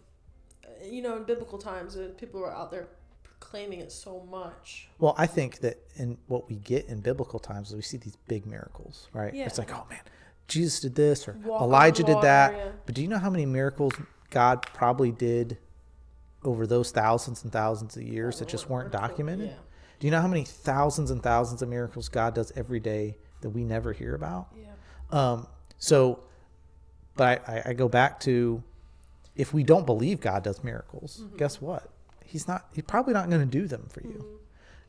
in biblical times, people were out there proclaiming it so much. Well, I think that in what we get in biblical times is we see these big miracles, right? Yeah. It's like, oh man, Jesus did this or Elijah did that. Yeah. But do you know how many miracles God probably did over those thousands and thousands of years that just weren't documented? Yeah. Do you know how many thousands and thousands of miracles God does every day that we never hear about? Yeah. But I go back to, if we don't believe God does miracles, guess what? He's probably not going to do them for you.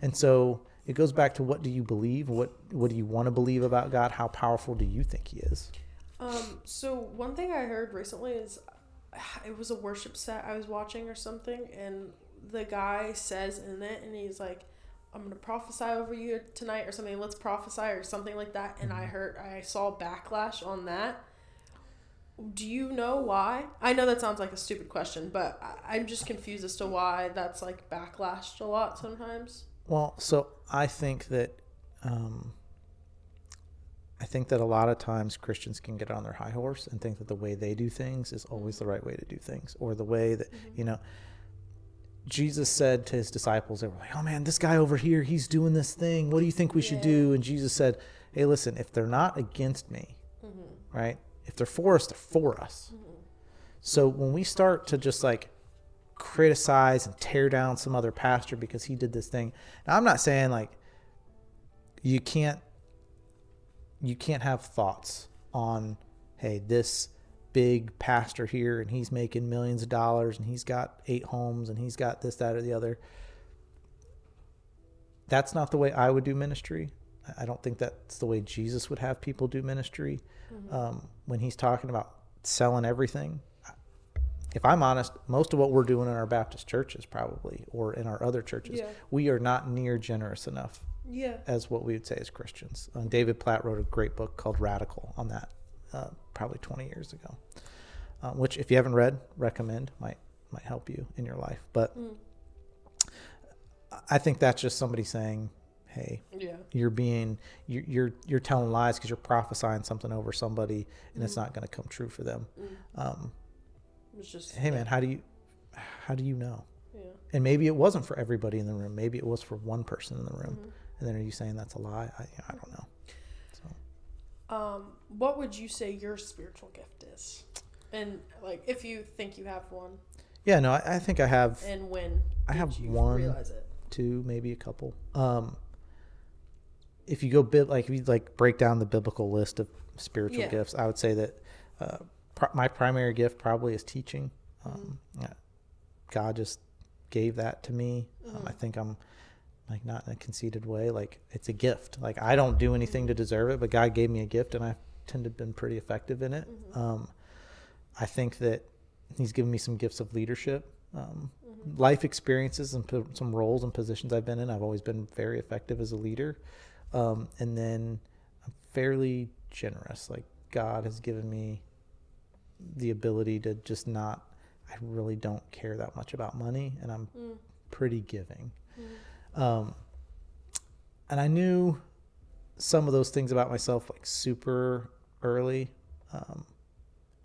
And so it goes back to, what do you believe? What do you want to believe about God? How powerful do you think he is? So one thing I heard recently is, it was a worship set I was watching or something, and the guy says in it, and he's like, I'm going to prophesy over you tonight or something. Let's prophesy or something like that. And I saw backlash on that. Do you know why? I know that sounds like a stupid question, but I'm just confused as to why that's like backlashed a lot sometimes. Well, so I think that a lot of times Christians can get on their high horse and think that the way they do things is always the right way to do things, or the way that, Jesus said to his disciples, they were like, oh man, this guy over here, he's doing this thing. What do you think we should do? And Jesus said, hey, listen, if they're not against me, right? If they're for us, they're for us. So when we start to just like criticize and tear down some other pastor because he did this thing. Now, I'm not saying like you can't have thoughts on, hey, this big pastor here and he's making millions of dollars and he's got 8 homes and he's got this, that, or the other. That's not the way I would do ministry. I don't think that's the way Jesus would have people do ministry. When he's talking about selling everything, if I'm honest, most of what we're doing in our Baptist churches probably, or in our other churches, we are not near generous enough as what we would say as Christians. David Platt wrote a great book called Radical on that. Probably 20 years ago, which if you haven't read, recommend, might help you in your life. But I think that's just somebody saying, hey, you're telling lies because you're prophesying something over somebody and it's not going to come true for them. It's just, hey man, how do you know? Yeah. And maybe it wasn't for everybody in the room. Maybe it was for one person in the room. And then are you saying that's a lie? I don't know. What would you say your spiritual gift is? And like, if you think you have one. Yeah, no, I think I have. And when I have you one, realize it? 2, maybe a couple. if you go if you like break down the biblical list of spiritual Yeah. gifts, I would say that my primary gift probably is teaching. Yeah, God just gave that to me. I think I'm like not in a conceited way. Like it's a gift. Like I don't do anything to deserve it, but God gave me a gift, and I tend to have been pretty effective in it. I think that He's given me some gifts of leadership, life experiences, and some roles and positions I've been in. I've always been very effective as a leader. And then I'm fairly generous. Like God has given me the ability to just not, I really don't care that much about money, and I'm pretty giving. And I knew some of those things about myself like super early.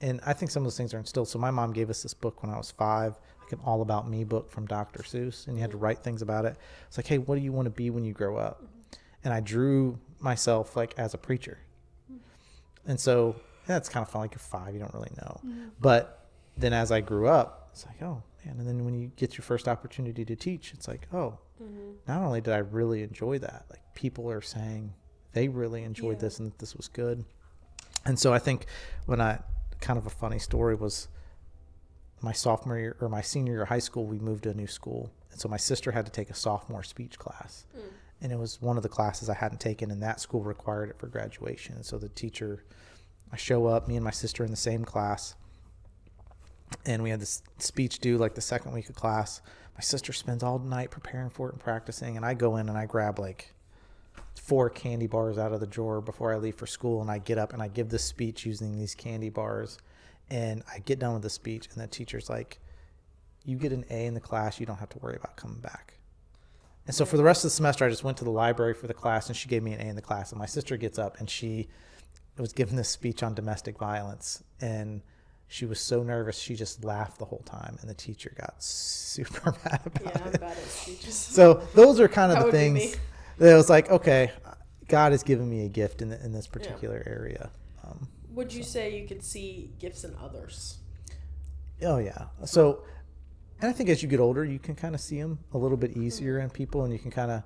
And I think some of those things are instilled. So my mom gave us this book when I was 5, like an All About Me book from Dr. Seuss, and you had to write things about it. It's like, hey, what do you want to be when you grow up? And I drew myself like as a preacher. And so that's kind of fun. Like you're 5, you don't really know. But then as I grew up, it's like, oh man. And then when you get your first opportunity to teach, it's like, oh, not only did I really enjoy that, like people are saying they really enjoyed this and that this was good. And so I think kind of a funny story was my sophomore year or my senior year of high school, we moved to a new school. And so my sister had to take a sophomore speech class. And it was one of the classes I hadn't taken, and that school required it for graduation. And so the teacher, I show up, me and my sister in the same class, and we had this speech due like the second week of class. My sister spends all night preparing for it and practicing, and I go in and I grab like 4 candy bars out of the drawer before I leave for school, and I get up and I give this speech using these candy bars. And I get done with the speech, and the teacher's like, you get an A in the class, you don't have to worry about coming back. And so for the rest of the semester, I just went to the library for the class, and she gave me an A in the class. And my sister gets up, and she was giving this speech on domestic violence, and she was so nervous, she just laughed the whole time, and the teacher got super mad about it. I'm bad at speeches. So those are kind of That the would be things me. that I was like, okay, God has given me a gift in this particular area. Would you say you could see gifts in others? Oh, yeah. So, and I think as you get older, you can kind of see them a little bit easier in people, and you can kind of,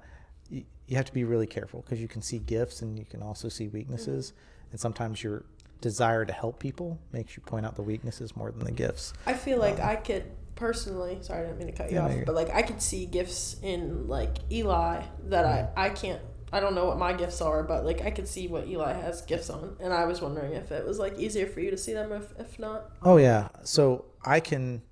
you have to be really careful because you can see gifts and you can also see weaknesses. And sometimes your desire to help people makes you point out the weaknesses more than the gifts. I feel like I could personally, sorry, I didn't mean to cut you off, but like I could see gifts in like Eli that I can't, I don't know what my gifts are, but like I could see what Eli has gifts on. And I was wondering if it was like easier for you to see them if not. Oh, yeah. So I can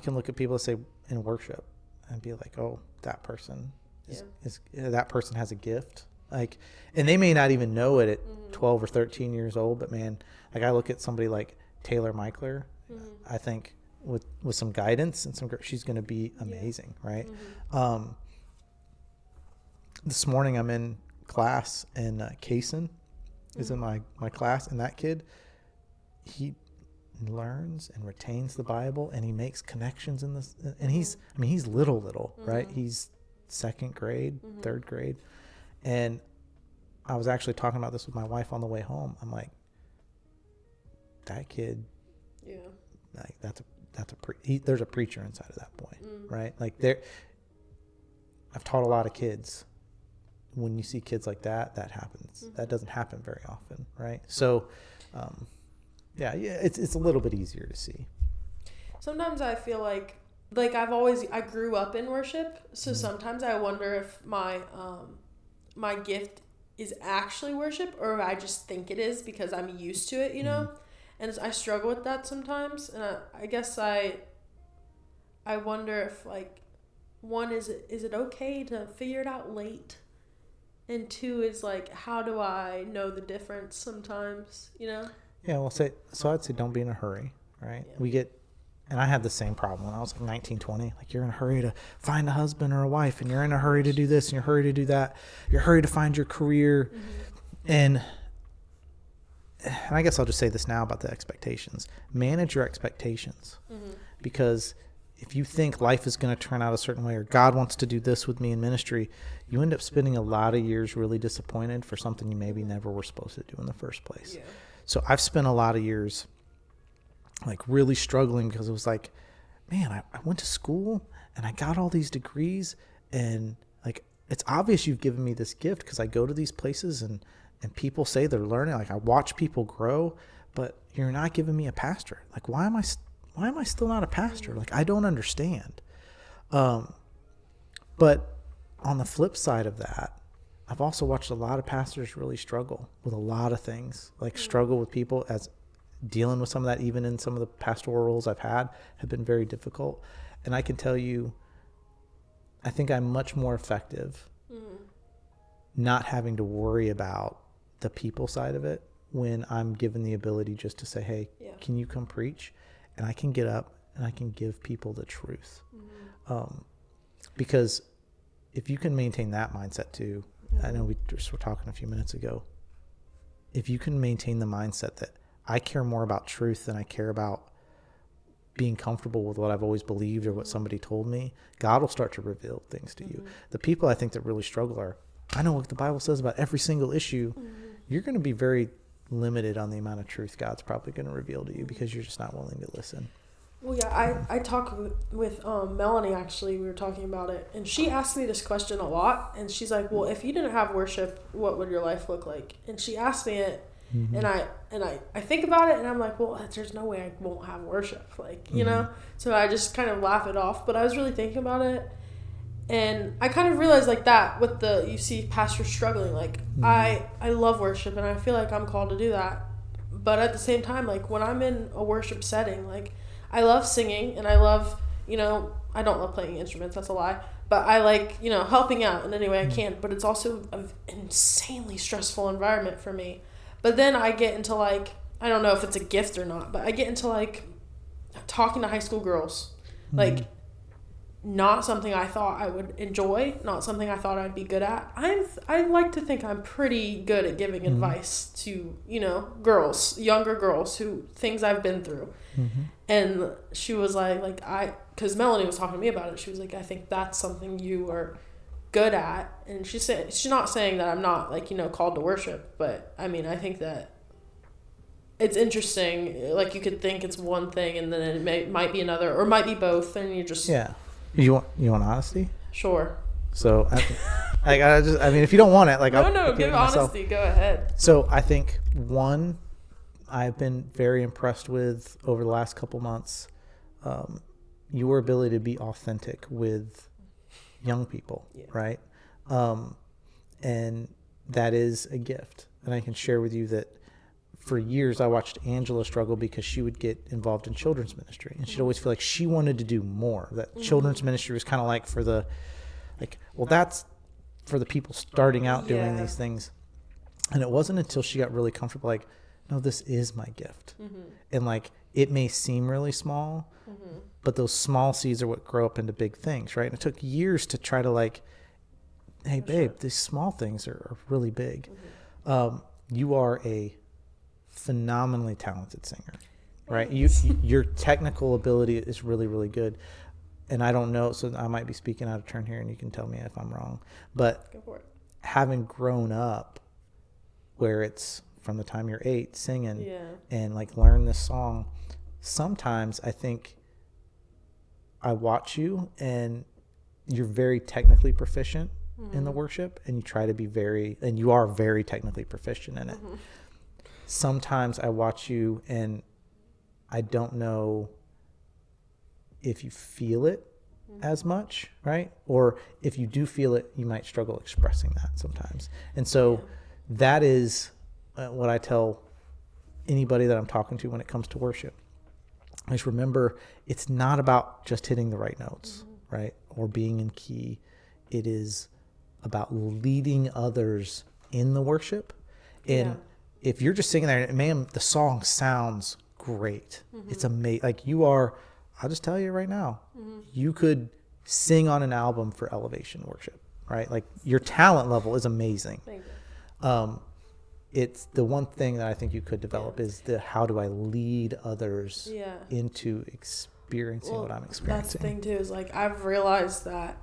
look at people, say in worship, and be like, oh, that person is that person has a gift. Like, and they may not even know it at 12 or 13 years old, but man, like I look at somebody like Taylor Michler, I think with some guidance and she's going to be amazing. Right. This morning I'm in class, and Kaysen is in my class, and that kid, he learns and retains the Bible, and he makes connections in this, and he's little, right? He's 2nd grade, 3rd grade. And I was actually talking about this with my wife on the way home. I'm like, that kid, like there's a preacher inside of that boy, right? Like I've taught a lot of kids. When you see kids like that happens. That doesn't happen very often, right? So, it's a little bit easier to see. Sometimes I feel like I grew up in worship, so sometimes I wonder if my gift is actually worship, or if I just think it is because I'm used to it, you know? And I struggle with that sometimes, and I guess I wonder if like, one, is it okay to figure it out late? And 2 is like, how do I know the difference sometimes, you know? Yeah, well, I'd say don't be in a hurry, right? Yeah. And I had the same problem when I was like 19, 20. Like, you're in a hurry to find a husband or a wife, and you're in a hurry to do this, and you're in a hurry to do that. You're in a hurry to find your career. And I guess I'll just say this now about the expectations. Manage your expectations. Because if you think life is going to turn out a certain way, or God wants to do this with me in ministry, you end up spending a lot of years really disappointed for something you maybe never were supposed to do in the first place. Yeah. So I've spent a lot of years like really struggling, because it was like, man, I went to school and I got all these degrees, and like it's obvious you've given me this gift because I go to these places and people say they're learning. Like I watch people grow, but you're not giving me a pastor. Like why am I still not a pastor? Like I don't understand. But on the flip side of that, I've also watched a lot of pastors really struggle with a lot of things, like struggle with people as dealing with some of that, even in some of the pastoral roles I've had, have been very difficult. And I can tell you, I think I'm much more effective not having to worry about the people side of it when I'm given the ability just to say, hey, can you come preach? And I can get up and I can give people the truth. Because if you can maintain that mindset too, I know we just were talking a few minutes ago, if you can maintain the mindset that I care more about truth than I care about being comfortable with what I've always believed or what somebody told me, God will start to reveal things to you. The people I think that really struggle are, I know what the Bible says about every single issue. You're going to be very limited on the amount of truth God's probably going to reveal to you because you're just not willing to listen. Well, yeah, I talked with Melanie, actually. We were talking about it. And she asked me this question a lot. And she's like, well, if you didn't have worship, what would your life look like? And she asked me it. And I think about it, and I'm like, well, there's no way I won't have worship. Like, you know? So I just kind of laugh it off. But I was really thinking about it. And I kind of realized like that with you see pastors struggling. Like, I love worship, and I feel like I'm called to do that. But at the same time, like, when I'm in a worship setting, like, I love singing, and I love, I don't love playing instruments, that's a lie, but I like, helping out in any way I can, but it's also an insanely stressful environment for me. But then I get into, like, I don't know if it's a gift or not, but I get into, like, talking to high school girls, like, not something I thought I would enjoy, not something I thought I'd be good at. I like to think I'm pretty good at giving advice to, girls, younger girls, things I've been through. And she was like, because Melanie was talking to me about it, she was like, I think that's something you are good at. And she said, she's not saying that I'm not, like, called to worship, but I mean, I think that it's interesting. Like, you could think it's one thing and then it might be another, or might be both, and you just... Yeah. You want honesty? Sure. So, I mean, if you don't want it, like, no, give honesty. Go ahead. So, I think one, I've been very impressed with over the last couple months, your ability to be authentic with young people, right? And that is a gift. And I can share with you that for years I watched Angela struggle because she would get involved in children's ministry, and she'd always feel like she wanted to do more. That children's ministry was kind of like that's for the people starting out doing these things. And it wasn't until she got really comfortable, like, no, this is my gift. And like, it may seem really small, but those small seeds are what grow up into big things, right? And it took years to try to, like, hey, babe, these small things are really big. You are a phenomenally talented singer, right? Your technical ability is really, really good. And I don't know, so I might be speaking out of turn here, and you can tell me if I'm wrong. But Go for it. Having grown up where it's from the time you're 8 singing and like learn this song, sometimes I think I watch you and you're very technically proficient in the worship, and you try to be you are very technically proficient in it. Sometimes I watch you and I don't know if you feel it as much, right? Or if you do feel it, you might struggle expressing that sometimes. And so that is what I tell anybody that I'm talking to when it comes to worship. I just remember, it's not about just hitting the right notes, right? Or being in key. It is about leading others in the worship. And if you're just singing there, and man, the song sounds great. It's amazing. Like, I'll just tell you right now, you could sing on an album for Elevation Worship, right? Like, your talent level is amazing. Thank you. It's the one thing that I think you could develop is how do I lead others into experiencing what I'm experiencing. That's the thing too, is like, I've realized that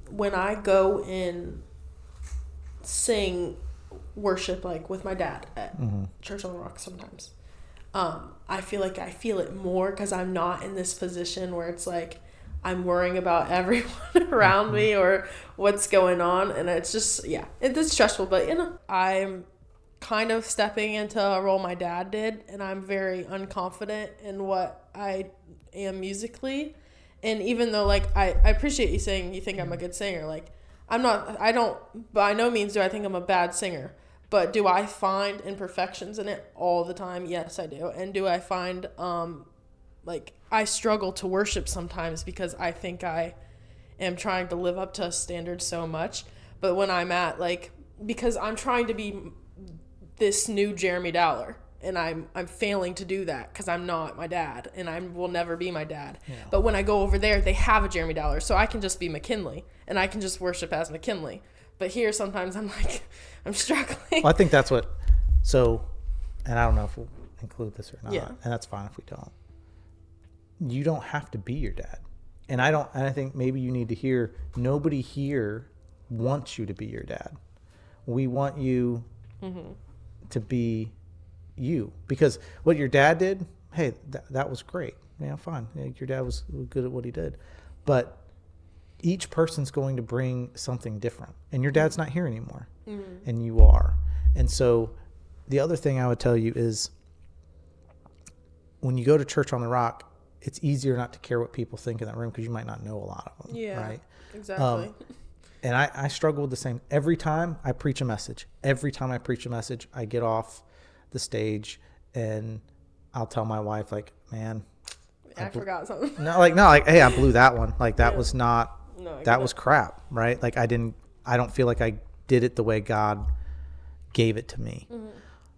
when I go and sing worship, like with my dad at Church on the Rock sometimes, I feel like I feel it more because I'm not in this position where it's like I'm worrying about everyone around me or what's going on. And it's just, it's stressful. But, I'm kind of stepping into a role my dad did. And I'm very unconfident in what I am musically. And even though, like, I appreciate you saying you think I'm a good singer. Like, I don't, by no means do I think I'm a bad singer. But do I find imperfections in it all the time? Yes, I do. And do I find, I struggle to worship sometimes because I think I am trying to live up to a standard so much. But when I'm at, because I'm trying to be this new Jeremy Dowler, and I'm failing to do that because I'm not my dad, and I will never be my dad. Yeah. But when I go over there, they have a Jeremy Dowler, so I can just be McKinley, and I can just worship as McKinley. But here, sometimes I'm I'm struggling. Well, I think that's what, and I don't know if we'll include this or not, and that's fine if we don't. You don't have to be your dad. And I think maybe you need to hear, nobody here wants you to be your dad. We want you to be you. Because what your dad did, hey, that was great. Yeah, fine. Your dad was good at what he did. But each person's going to bring something different. And your dad's not here anymore. And you are. And so the other thing I would tell you is when you go to Church on the Rock, it's easier not to care what people think in that room because you might not know a lot of them. Yeah, right? Exactly. And I struggle with the same. Every time I preach a message, I get off the stage and I'll tell my wife, like, man, I forgot something. Hey, I blew that one. Like, that was not, that was crap, right? Like, I don't feel like I did it the way God gave it to me.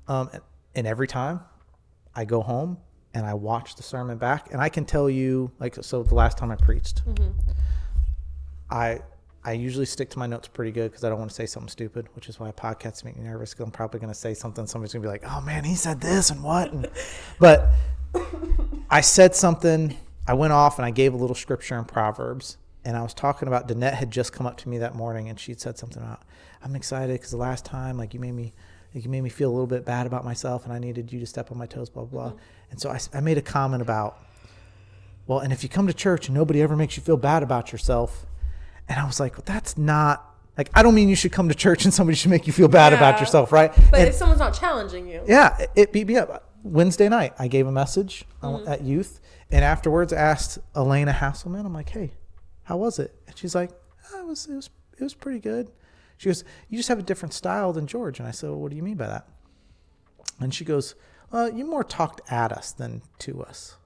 And every time I go home, and I watch the sermon back, and I can tell you, so the last time I preached, I usually stick to my notes pretty good because I don't want to say something stupid, which is why podcasts make me nervous because I'm probably going to say something. Somebody's going to be like, oh, man, he said this and what? But I said something. I went off, and I gave a little scripture in Proverbs, and I was talking about Danette had just come up to me that morning, and she'd said something about, I'm excited because the last time, you made me feel a little bit bad about myself, and I needed you to step on my toes, blah, blah, blah. And so I made a comment about, well, and if you come to church and nobody ever makes you feel bad about yourself. And I was like, well, that's not, I don't mean you should come to church and somebody should make you feel bad about yourself, right? But if someone's not challenging you. Yeah, it beat me up. Wednesday night, I gave a message at youth, and afterwards asked Elena Hasselman, I'm like, hey, how was it? And she's like, it was pretty good. She goes, you just have a different style than George. And I said, well, what do you mean by that? And she goes, well, you more talked at us than to us.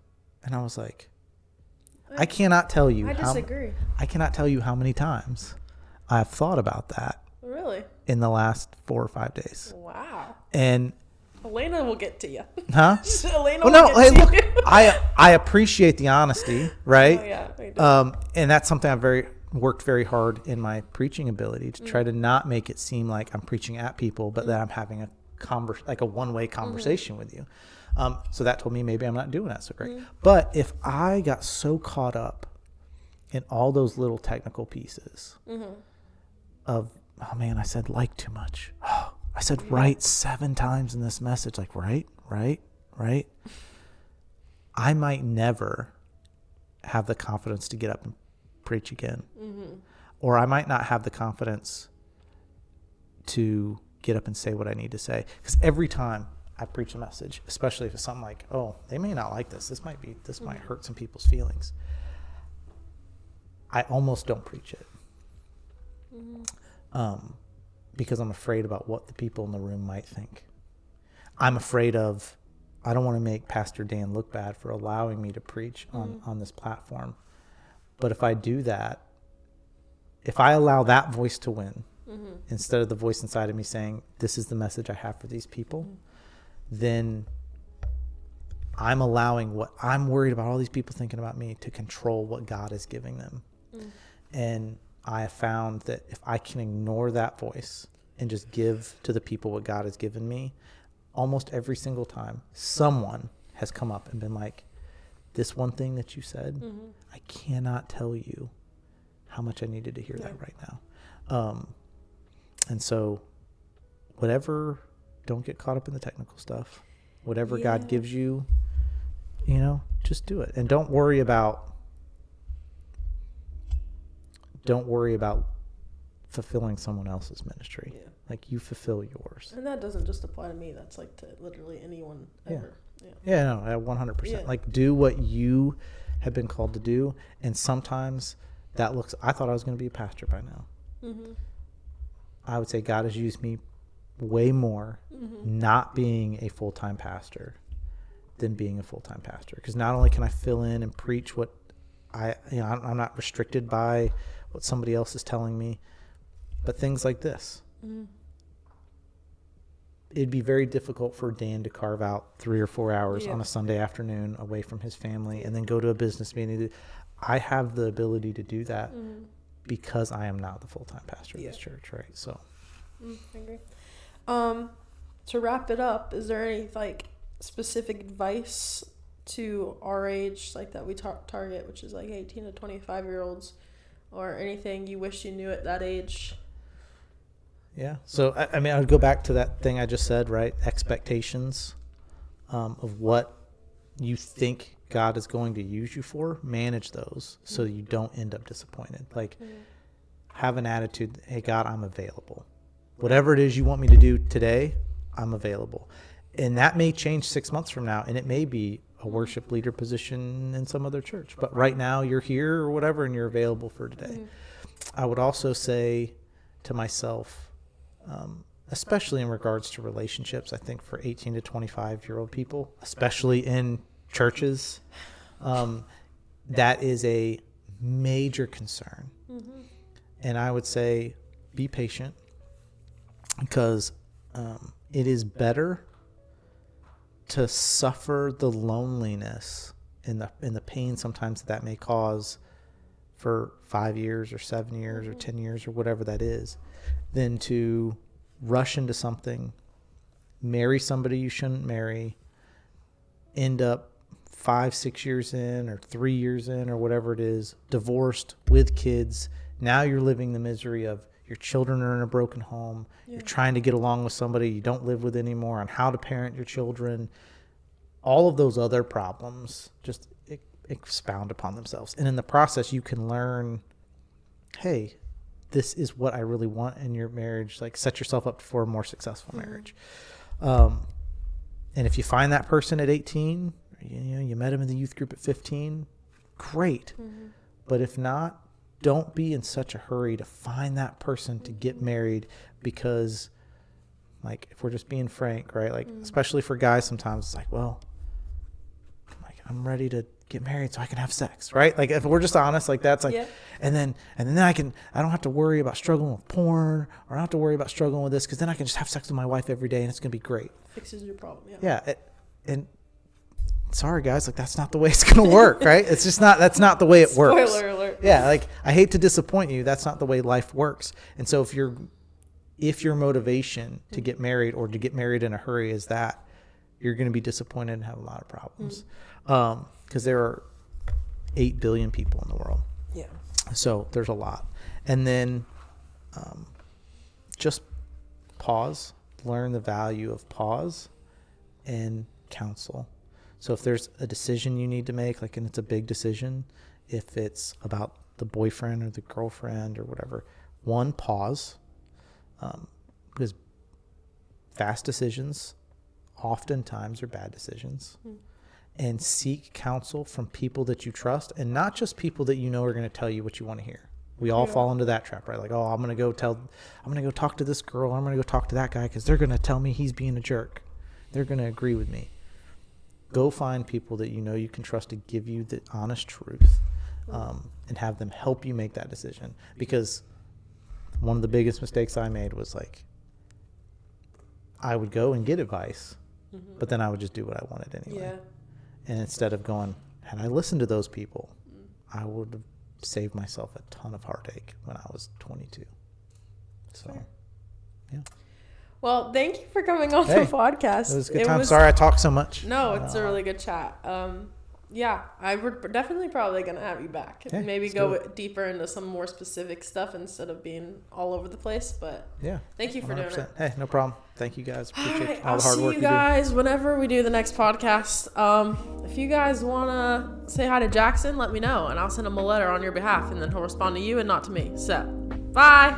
And I was like, I cannot tell you. I disagree. I cannot tell you how many times I've thought about that. Really? In the last 4 or 5 days. Wow. And Elena will get to you. Huh? Elena will get to look, you. I appreciate the honesty, right? Oh, yeah, I do. And that's something I've worked very hard in my preaching ability to try to not make it seem like I'm preaching at people, but that I'm having a one-way conversation with you. So that told me maybe I'm not doing that so great. But if I got so caught up in all those little technical pieces of, oh man, I said too much. Oh, I said right 7 times in this message, right. I might never have the confidence to get up and preach again. Or I might not have the confidence to get up and say what I need to say. Because every time I preach a message, especially if it's something like, oh, they may not like this. This might hurt some people's feelings. I almost don't preach it. Because I'm afraid about what the people in the room might think. I'm afraid of, I don't want to make Pastor Dan look bad for allowing me to preach on this platform. But if I do that, if I allow that voice to win, instead of the voice inside of me saying, this is the message I have for these people, then I'm allowing what I'm worried about all these people thinking about me to control what God is giving them. And I have found that if I can ignore that voice and just give to the people what God has given me, almost every single time someone has come up and been like, this one thing that you said, I cannot tell you how much I needed to hear that right now. And so don't get caught up in the technical stuff. Whatever God gives you, just do it. And don't worry about don't worry about fulfilling someone else's ministry. Yeah. Like, you fulfill yours. And that doesn't just apply to me. That's like to literally anyone ever. Yeah, no, 100%. Yeah. Like, do what you have been called to do. And sometimes that looks, I thought I was going to be a pastor by now. Mm-hmm. I would say God has used me way more not being a full-time pastor than being a full-time pastor. Because not only can I fill in and preach what I'm not restricted by what somebody else is telling me, but things like this. Mm-hmm. It'd be very difficult for Dan to carve out 3 or 4 hours on a Sunday afternoon away from his family and then go to a business meeting. I have the ability to do that because I am not the full-time pastor of this church, right? So, I agree. To wrap it up, is there any like specific advice to our age, like that we target, which is like 18 to 25-year-olds, or anything you wish you knew at that age? Yeah. So, I mean, I would go back to that thing I just said, right? Expectations of what you think God is going to use you for. Manage those so you don't end up disappointed. Like, have an attitude, hey, God, I'm available. Whatever it is you want me to do today, I'm available. And that may change 6 months from now, and it may be a worship leader position in some other church. But right now, you're here or whatever, and you're available for today. I would also say to myself, especially in regards to relationships, I think for 18 to 25-year-old people, especially in churches, that is a major concern. And I would say be patient, because it is better to suffer the loneliness and the pain sometimes that may cause for 5 years or 7 years or 10 years or whatever that is, than to rush into something, marry somebody you shouldn't marry, end up 5-6 years in or 3 years in or whatever it is, divorced with kids. Now you're living the misery of your children are in a broken home. You're trying to get along with somebody you don't live with anymore on how to parent your children. All of those other problems just expound upon themselves. And in the process, you can learn, hey, this is what I really want in your marriage. Like, set yourself up for a more successful marriage. And if you find that person at 18, you met him in the youth group at 15, great. But if not, don't be in such a hurry to find that person to get married, because, like, if we're just being frank, right? Like, especially for guys, sometimes it's like, well, like, I'm ready to get married so I can have sex, right? Like, if we're just honest, like, that's like, and then I don't have to worry about struggling with porn, or I don't have to worry about struggling with this, because then I can just have sex with my wife every day and it's gonna be great. Fixes your problem. And sorry guys, like, that's not the way it's gonna work, right? It's just not. That's not the way it works. Spoiler alert. Yeah, like, I hate to disappoint you. That's not the way life works. And so if your motivation to get married or to get married in a hurry is that, you're going to be disappointed and have a lot of problems, because there are 8 billion people in the world. Yeah. So there's a lot. And then just pause, learn the value of pause and counsel. So if there's a decision you need to make, like, and it's a big decision, if it's about the boyfriend or the girlfriend or whatever, pause, because fast decisions oftentimes are bad decisions, and seek counsel from people that you trust, and not just people that you know are going to tell you what you want to hear. We all fall into that trap, right? Like, oh, I'm going to go talk to this girl, I'm going to go talk to that guy because they're going to tell me he's being a jerk. They're going to agree with me. Go find people that you know you can trust to give you the honest truth, and have them help you make that decision. Because one of the biggest mistakes I made was, like, I would go and get advice, but then I would just do what I wanted anyway. Yeah. And instead of going, had I listened to those people, I would have saved myself a ton of heartache when I was 22. So, yeah. Well, thank you for coming on the podcast. It was a good time. Sorry I talked so much. No, it's a really good chat. we're definitely probably gonna have you back. Okay, Maybe let's go do it. deeper into some more specific stuff instead of being all over the place. But Yeah. thank you for doing 100%. it. Hey, no problem. Thank you guys. Appreciate Alright, all I'll the hard see work you you do. guys whenever we do the next podcast. If you guys wanna say hi to Jackson, let me know, and I'll send him a letter on your behalf, and then he'll respond to you and not to me. So, bye.